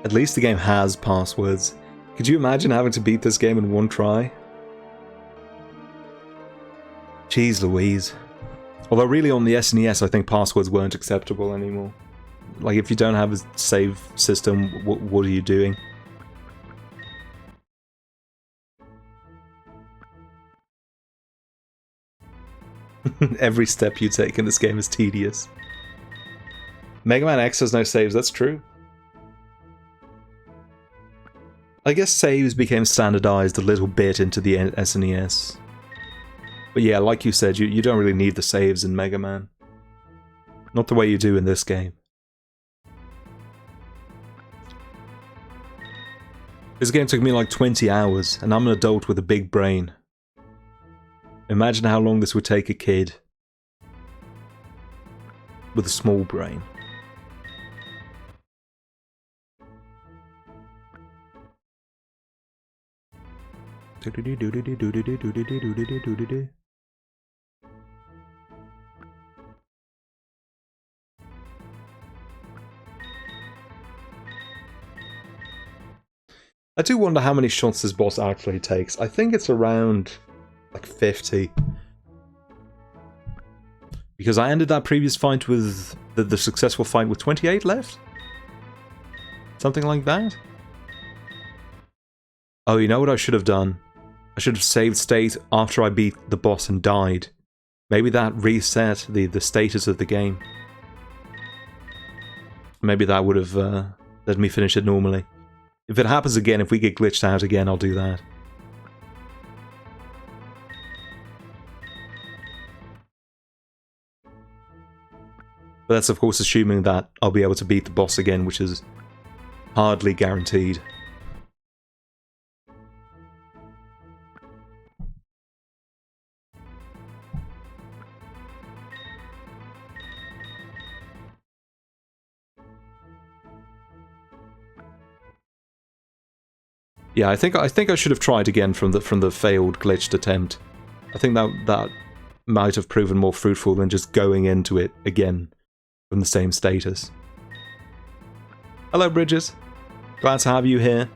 At least the game has passwords. Could you imagine having to beat this game in one try? Jeez Louise. Although really on the SNES I think passwords weren't acceptable anymore. Like if you don't have a save system, what are you doing? Every step you take in this game is tedious. Mega Man X has no saves, that's true. I guess saves became standardized a little bit into the SNES. But yeah, like you said, you don't really need the saves in Mega Man. Not the way you do in this game. This game took me like 20 hours, and I'm an adult with a big brain. Imagine how long this would take a kid with a small brain. I do wonder how many shots this boss actually takes. I think it's around like 50. Because I ended that previous fight with the successful fight with 28 left? Something like that? Oh, you know what I should have done? I should have saved state after I beat the boss and died. Maybe that reset the status of the game. Maybe that would have let me finish it normally. If it happens again, if we get glitched out again, I'll do that. But that's of course assuming that I'll be able to beat the boss again, which is hardly guaranteed. Yeah, I think I should have tried again from the failed glitched attempt. I think that might have proven more fruitful than just going into it again from the same status. Hello, Bridges. Glad to have you here.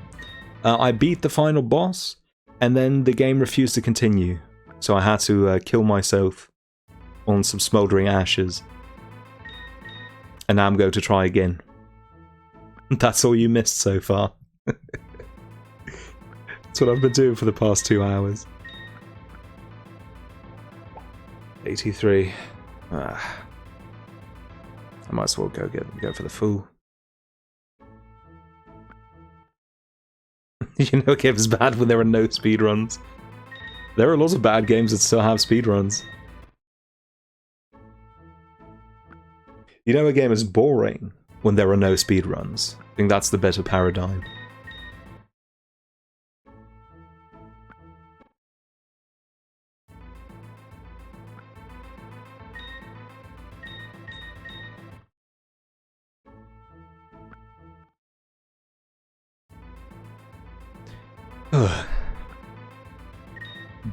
I beat the final boss, and then the game refused to continue, so I had to kill myself on some smouldering ashes. And now I'm going to try again. That's all you missed so far. That's what I've been doing for the past 2 hours. 83. I might as well go for the full. You know, games bad when there are no speedruns. There are lots of bad games that still have speedruns. You know, a game is boring when there are no speedruns. I think that's the better paradigm.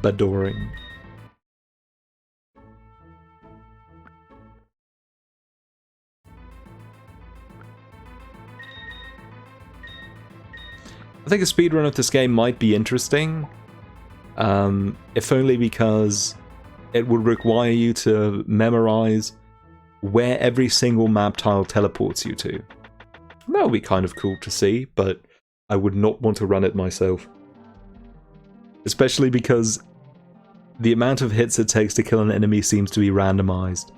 Badoring. I think a speedrun of this game might be interesting, if only because it would require you to memorize where every single map tile teleports you to. That would be kind of cool to see, but I would not want to run it myself. Especially because the amount of hits it takes to kill an enemy seems to be randomized.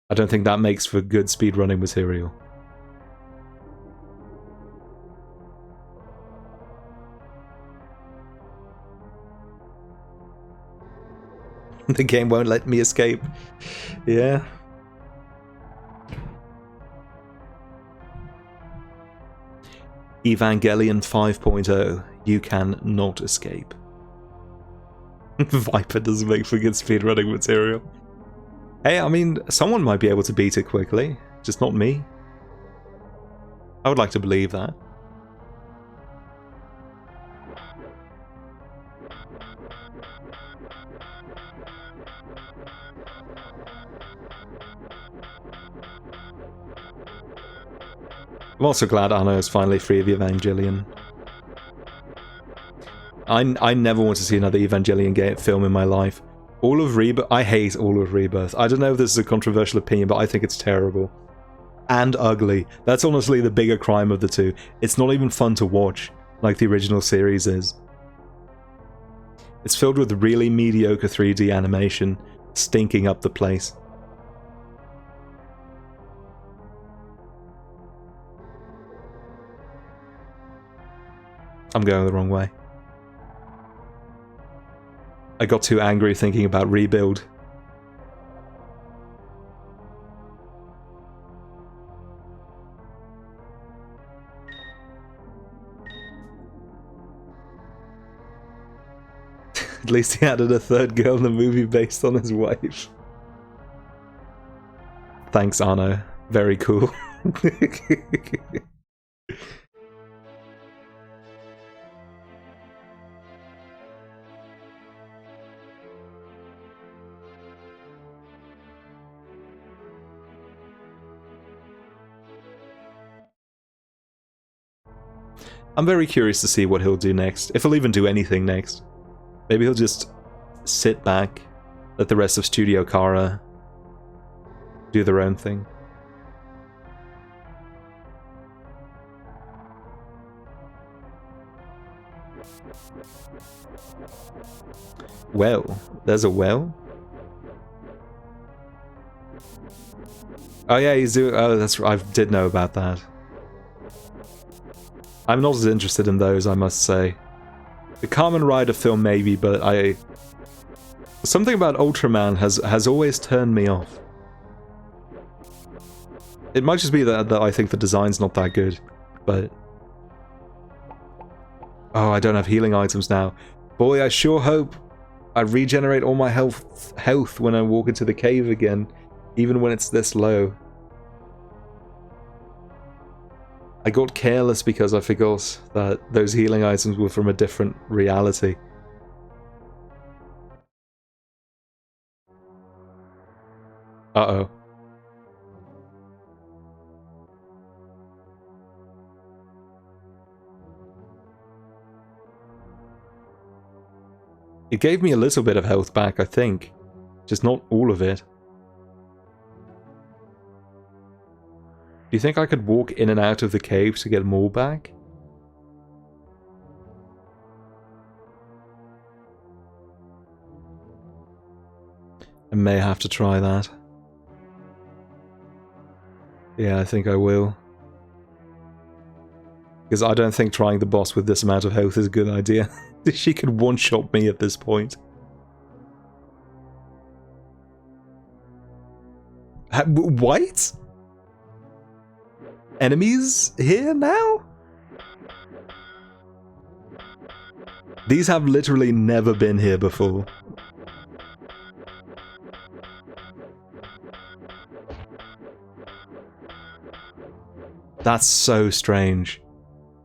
I don't think that makes for good speedrunning material. The game won't let me escape. Yeah. Evangelion 5.0. You can not escape. Viper doesn't make for good speedrunning material. Hey, I mean, someone might be able to beat it quickly, just not me. I would like to believe that. I'm also glad Anno is finally free of Evangelion. I never want to see another Evangelion film in my life. All of Rebirth, I hate all of Rebirth. I don't know if this is a controversial opinion, but I think it's terrible. And ugly. That's honestly the bigger crime of the two. It's not even fun to watch, like the original series is. It's filled with really mediocre 3D animation, stinking up the place. I'm going the wrong way. I got too angry thinking about Rebuild. At least he added a third girl in the movie based on his wife. Thanks, Arno. Very cool. I'm very curious to see what he'll do next, if he'll even do anything next. Maybe he'll just sit back, let the rest of Studio Khara do their own thing. Well, there's a well? Oh yeah, he's doing... Oh, that's right, I did know about that. I'm not as interested in those, I must say. The Kamen Rider film maybe, but something about Ultraman has always turned me off. It might just be that I think the design's not that good, but... Oh, I don't have healing items now. Boy, I sure hope I regenerate all my health when I walk into the cave again, even when it's this low. I got careless because I forgot that those healing items were from a different reality. Uh-oh. It gave me a little bit of health back, I think. Just not all of it. Do you think I could walk in and out of the cave to get more back? I may have to try that. Yeah, I think I will. Because I don't think trying the boss with this amount of health is a good idea. She could one-shot me at this point. What? Enemies here now? These have literally never been here before. That's so strange.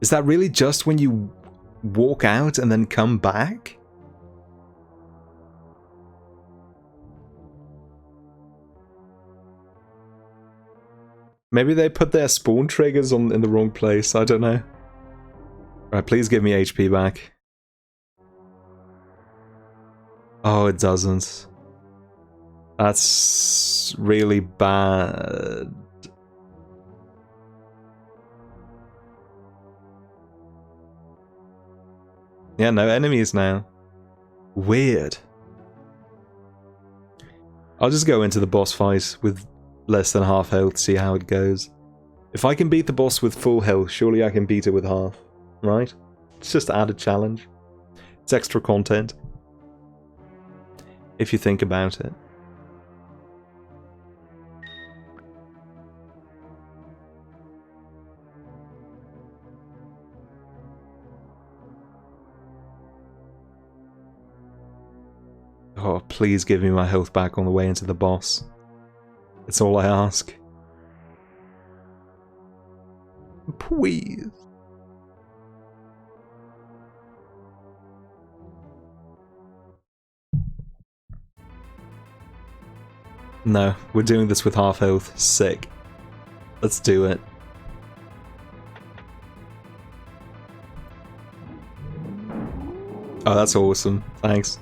Is that really just when you walk out and then come back? Maybe they put their spawn triggers in the wrong place, I don't know. Right, please give me HP back. Oh, it doesn't. That's really bad. Yeah, no enemies now. Weird. I'll just go into the boss fight with less than half health, see how it goes. If I can beat the boss with full health, surely I can beat it with half, right? It's just added challenge. It's extra content. if you think about it. Oh, please give me my health back on the way into the boss. It's all I ask. Please. No, we're doing this with half health. Sick. Let's do it. Oh, that's awesome. Thanks.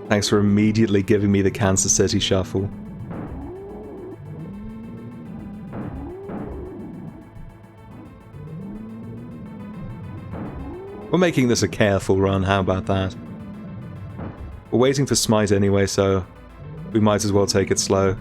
Thanks for immediately giving me the Kansas City Shuffle. We're making this a careful run, how about that? We're waiting for Smite anyway, so we might as well take it slow.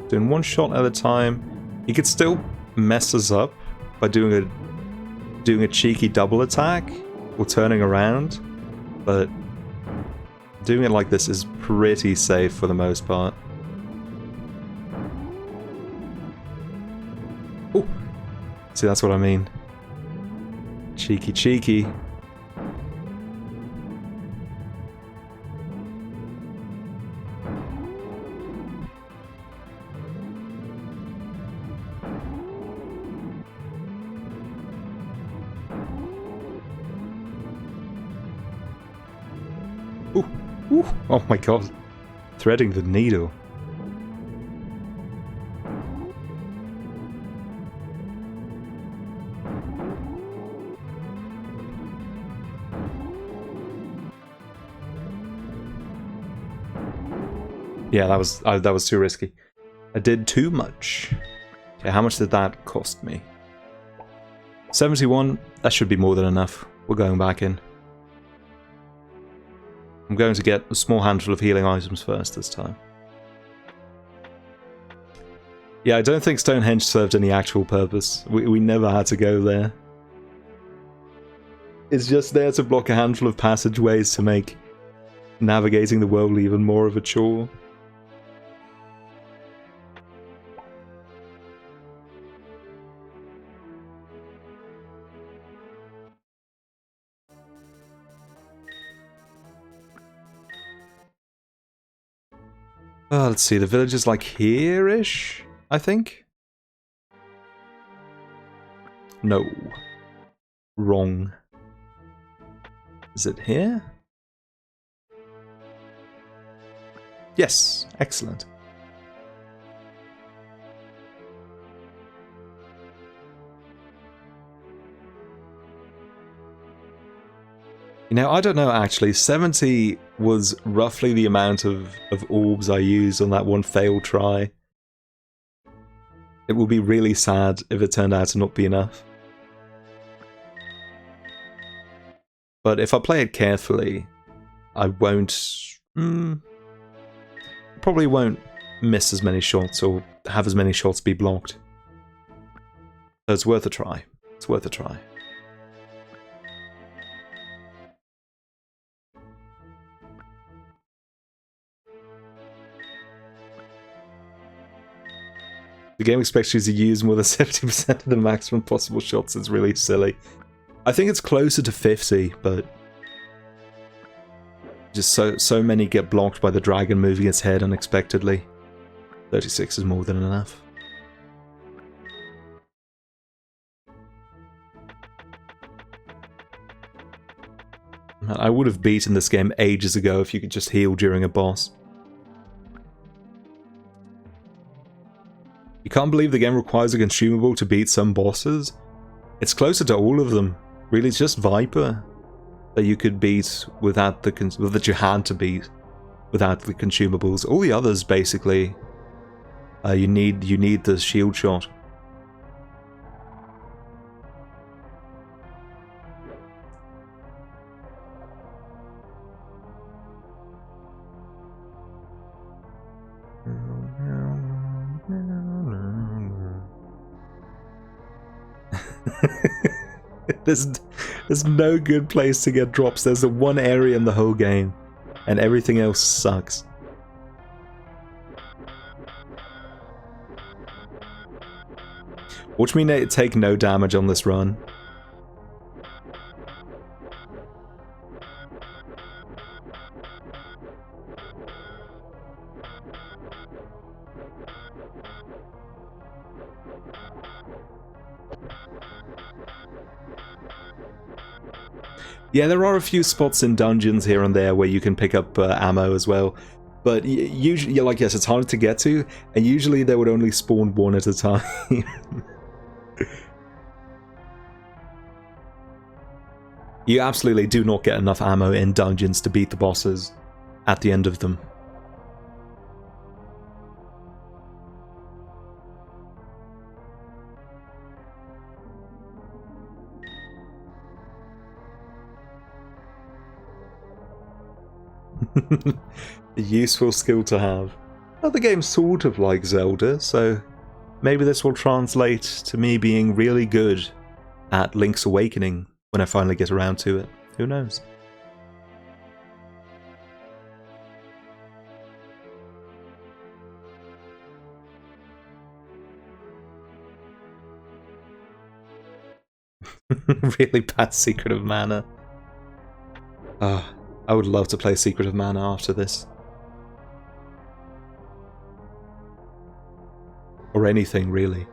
Doing one shot at a time. He could still mess us up by doing a cheeky double attack or turning around, but doing it like this is pretty safe for the most part. Oh, see, that's what I mean. Cheeky, cheeky. Ooh, oh my god. Threading the needle. Yeah, that was too risky. I did too much. Okay, how much did that cost me? 71, that should be more than enough. We're going back in. I'm going to get a small handful of healing items first this time. Yeah, I don't think Stonehenge served any actual purpose. We never had to go there. It's just there to block a handful of passageways to make navigating the world even more of a chore. Let's see, the village is like here-ish, I think? No. Wrong. Is it here? Yes, excellent. You know, I don't know actually. 70 was roughly the amount of orbs I used on that one failed try. It would be really sad if it turned out to not be enough. But if I play it carefully, I won't... probably won't miss as many shots or have as many shots be blocked. So it's worth a try. It's worth a try. The game expects you to use more than 70% of the maximum possible shots. It's really silly. I think it's closer to 50, but just so many get blocked by the dragon moving its head unexpectedly. 36 is more than enough. I would have beaten this game ages ago if you could just heal during a boss. You can't believe the game requires a consumable to beat some bosses? It's closer to all of them. Really, it's just Viper that you could beat without the that you had to beat without the consumables. All the others, basically, you need the shield shot. There's no good place to get drops. There's the one area in the whole game, and everything else sucks. Watch me take no damage on this run. Yeah, there are a few spots in dungeons here and there where you can pick up ammo as well, but usually, yeah, like yes, it's hard to get to, and usually they would only spawn one at a time. You absolutely do not get enough ammo in dungeons to beat the bosses at the end of them. A useful skill to have. Well, the game's sort of like Zelda, so maybe this will translate to me being really good at Link's Awakening when I finally get around to it. Who knows? Really bad Secret of Mana. I would love to play Secret of Mana after this. Or anything, really.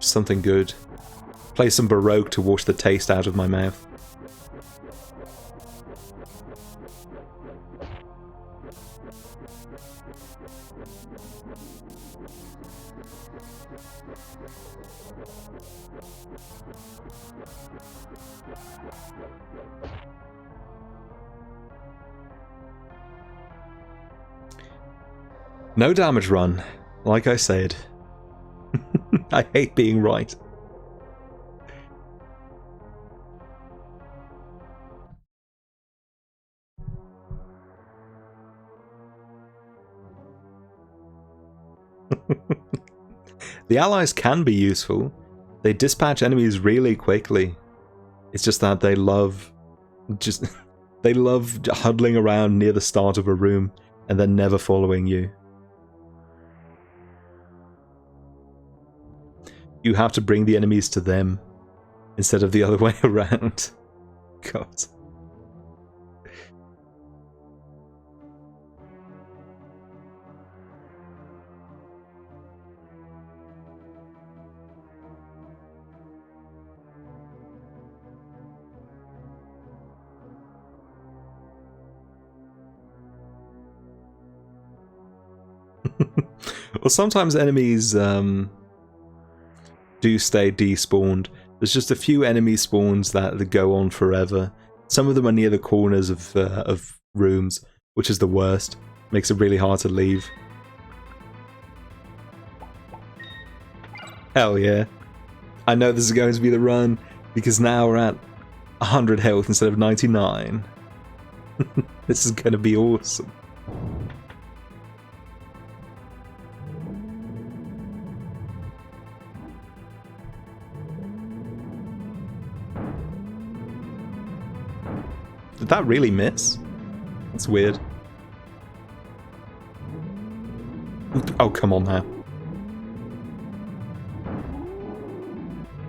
Something good. Play some Baroque to wash the taste out of my mouth. No damage run, like I said. I hate being right. The allies can be useful. They dispatch enemies really quickly. It's just that they love huddling around near the start of a room and then never following you. You have to bring the enemies to them instead of the other way around. God. Well, sometimes enemies do stay despawned. There's just a few enemy spawns that go on forever. Some of them are near the corners of rooms, which is the worst. Makes it really hard to leave. Hell yeah. I know this is going to be the run, because now we're at 100 health instead of 99. This is going to be awesome. Did that really miss? That's weird. Oh, come on now.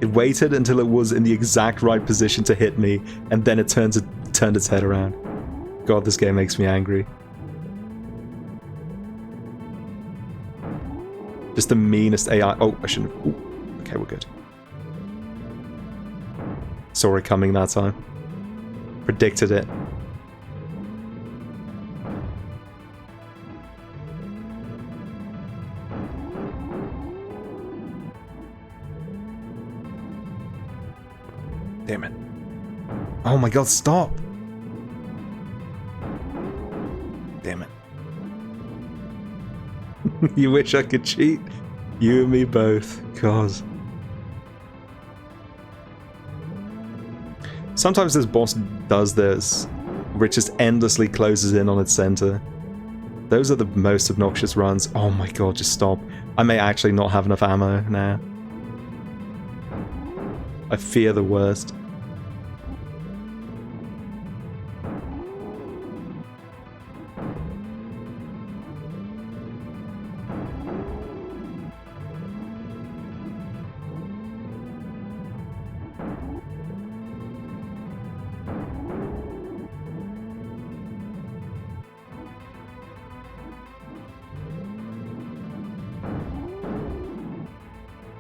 It waited until it was in the exact right position to hit me, and then it turned its head around. God, this game makes me angry. Just the meanest AI. Oh, I shouldn't have. Ooh, okay, we're good. Saw it coming that time. Predicted it. Damn it. Oh my god, stop! Damn it. You wish I could cheat? You and me both. God. Sometimes this boss does this, where it just endlessly closes in on its center. Those are the most obnoxious runs. Oh my god, just stop. I may actually not have enough ammo now. I fear the worst.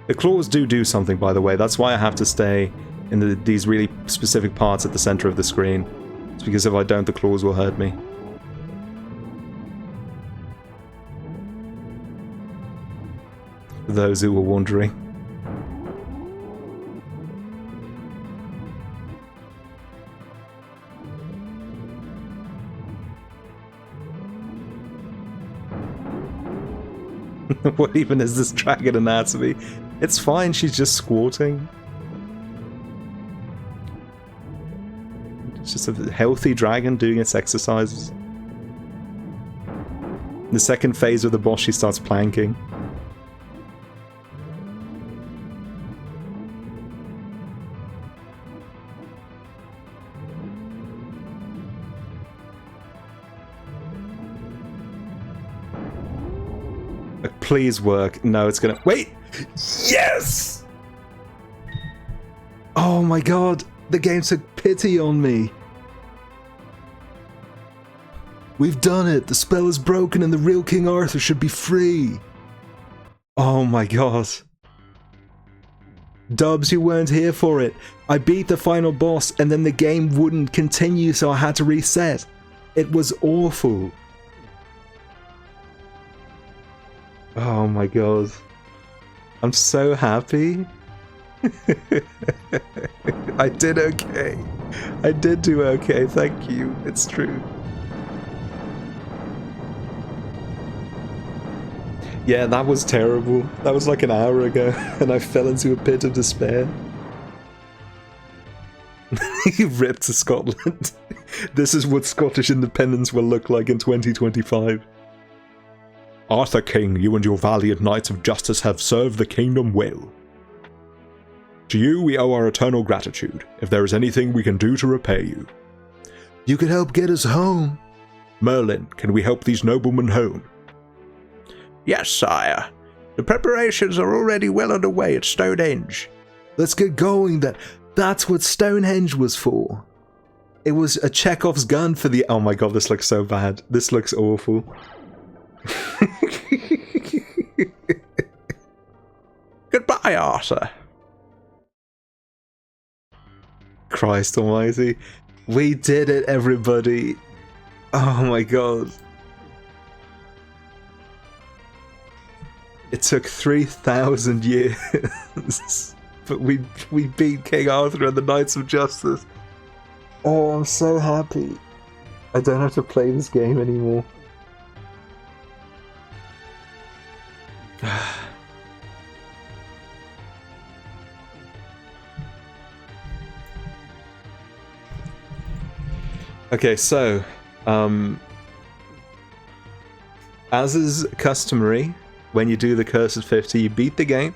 The claws do something, by the way. That's why I have to stay in these really specific parts at the center of the screen. It's because if I don't, the claws will hurt me. For those who were wondering. What even is this dragon anatomy? It's fine, she's just squatting. It's just a healthy dragon doing its exercises. In the second phase of the boss, she starts planking. Please work. No, it's gonna... Wait! Yes! Oh my god. The game took pity on me. We've done it. The spell is broken and the real King Arthur should be free. Oh my god. Dubs, you weren't here for it. I beat the final boss and then the game wouldn't continue, so I had to reset. It was awful. Oh my god. I'm so happy. I did okay. I did do okay, thank you. It's true. Yeah, that was terrible. That was like an hour ago, and I fell into a pit of despair. Ripped to Scotland. This is what Scottish independence will look like in 2025. Arthur King, you and your valiant knights of justice have served the kingdom well. To you we owe our eternal gratitude, if there is anything we can do to repay you. You could help get us home. Merlin, can we help these noblemen home? Yes, sire. The preparations are already well underway at Stonehenge. Let's get going then. That's what Stonehenge was for. It was a Chekhov's gun for the... Oh my god, this looks so bad. This looks awful. Goodbye, Arthur. Christ almighty. We did it, everybody. Oh my god. It took 3,000 years. But we beat King Arthur and the Knights of Justice. Oh, I'm so happy. I don't have to play this game anymore. Okay, so, as is customary, when you do the Cursed 50, you beat the game,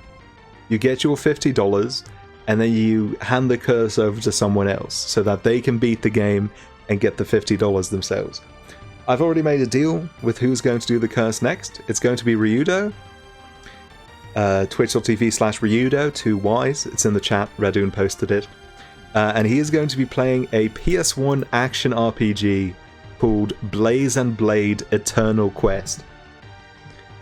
you get your $50, and then you hand the curse over to someone else, so that they can beat the game and get the $50 themselves. I've already made a deal with who's going to do the curse next. It's going to be Ryudo. Twitch.tv/Ryudo, 2 Ys. It's in the chat, Radoon posted it. And he is going to be playing a PS1 action RPG called Blaze and Blade Eternal Quest,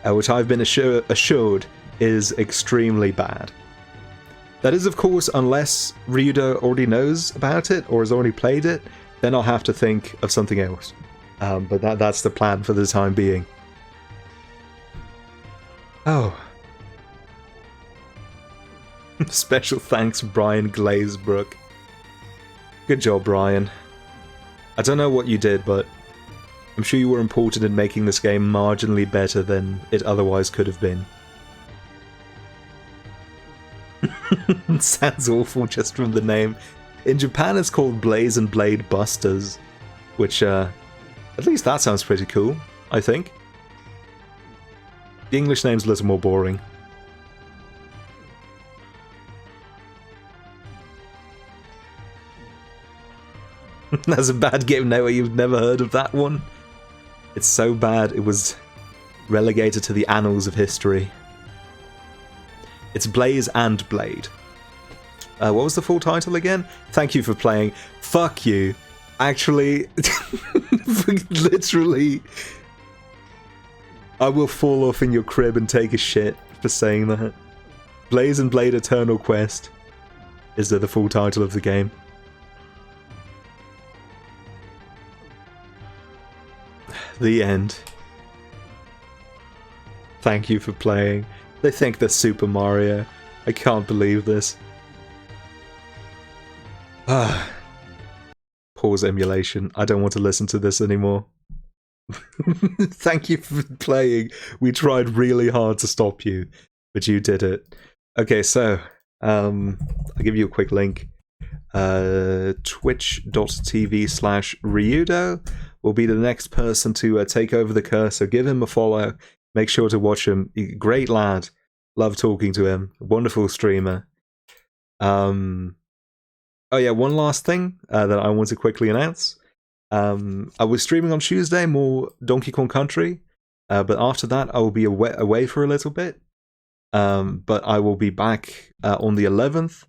which I've been assured is extremely bad. That is, of course, unless Ryudo already knows about it or has already played it, then I'll have to think of something else. But that's the plan for the time being. Oh. Special thanks, Brian Glazebrook. Good job, Brian. I don't know what you did, but I'm sure you were important in making this game marginally better than it otherwise could have been. It sounds awful just from the name. In Japan it's called Blaze and Blade Busters, which, at least that sounds pretty cool, I think. The English name's a little more boring. That's a bad game now. You've never heard of that one? It's so bad it was relegated to the annals of history. It's Blaze and Blade. What was the full title again? Thank you for playing. Fuck you. Actually, literally, I will fall off in your crib and take a shit for saying that. Blaze and Blade Eternal Quest is the full title of the game. The end. Thank you for playing. They think they're Super Mario. I can't believe this. Pause emulation. I don't want to listen to this anymore. Thank you for playing. We tried really hard to stop you, but you did it. Okay, so I'll give you a quick link. Twitch.tv/Ryudo will be the next person to take over the curse, so give him a follow. Make sure to watch him. Great lad. Love talking to him. Wonderful streamer. Oh yeah, one last thing that I want to quickly announce. I was streaming on Tuesday, more Donkey Kong Country, but after that I will be away for a little bit. But I will be back on the 11th,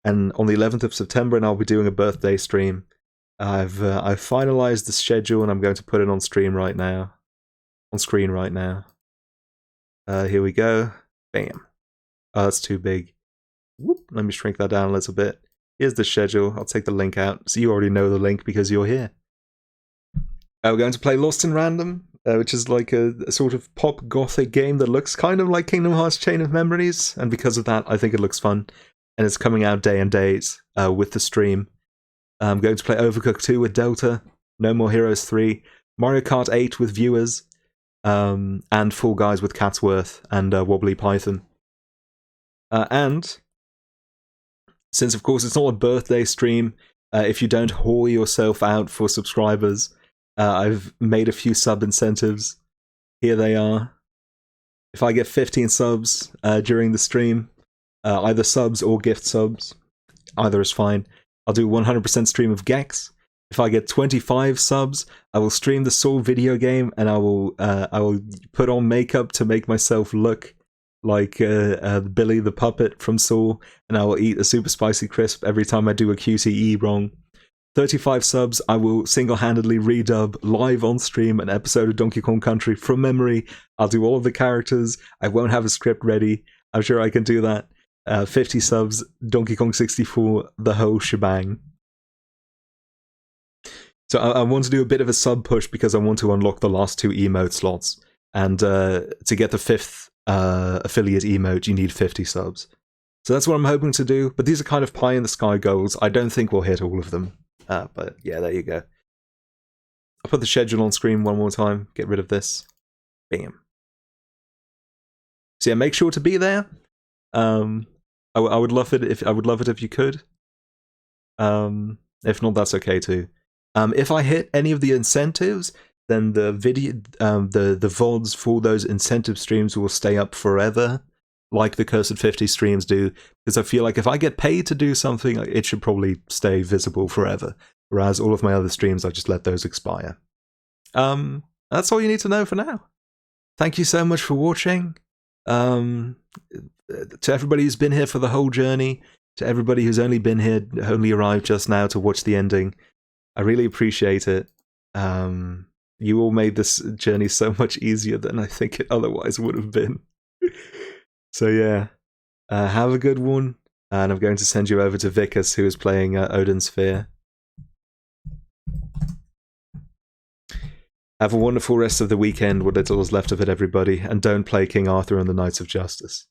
and on the 11th of September, and I'll be doing a birthday stream. I've finalized the schedule, and I'm going to put it on stream right now. On screen right now. Here we go. Bam. Oh, that's too big. Whoop. Let me shrink that down a little bit. Here's the schedule. I'll take the link out. So you already know the link because you're here. We're going to play Lost in Random, which is like a sort of pop gothic game that looks kind of like Kingdom Hearts Chain of Memories, and because of that, I think it looks fun. And it's coming out day and date with the stream. I'm going to play Overcooked 2 with Delta, No More Heroes 3, Mario Kart 8 with viewers, and Fall Guys with Catsworth and Wobbly Python. And since, of course, it's not a birthday stream, if you don't whore yourself out for subscribers, I've made a few sub incentives. Here they are. If I get 15 subs during the stream, either subs or gift subs, either is fine, I'll do 100% stream of Gex. If I get 25 subs, I will stream the Saw video game, and I will put on makeup to make myself look like Billy the Puppet from Saw, and I will eat a super spicy crisp every time I do a QTE wrong. 35 subs, I will single-handedly redub live on stream an episode of Donkey Kong Country from memory. I'll do all of the characters. I won't have a script ready. I'm sure I can do that. 50 subs, Donkey Kong 64, the whole shebang. So I want to do a bit of a sub push because I want to unlock the last 2 emote slots. And to get the 5th affiliate emote, you need 50 subs. So that's what I'm hoping to do. But these are kind of pie-in-the-sky goals. I don't think we'll hit all of them. But yeah, there you go. I'll put the schedule on screen one more time. Get rid of this. Bam. So yeah, make sure to be there. I would love it if you could. If not, that's okay too. If I hit any of the incentives, then the video, the VODs for those incentive streams will stay up forever, like the Cursed 50 streams do. Because I feel like if I get paid to do something, it should probably stay visible forever. Whereas all of my other streams, I just let those expire. That's all you need to know for now. Thank you so much for watching. To everybody who's been here for the whole journey, to everybody who's only been here, only arrived just now to watch the ending, I really appreciate it. You all made this journey so much easier than I think it otherwise would have been. So yeah, have a good one, and I'm going to send you over to Vicus, who is playing Odin Sphere. Have a wonderful rest of the weekend, what little is left of it, everybody, and don't play King Arthur and the Knights of Justice.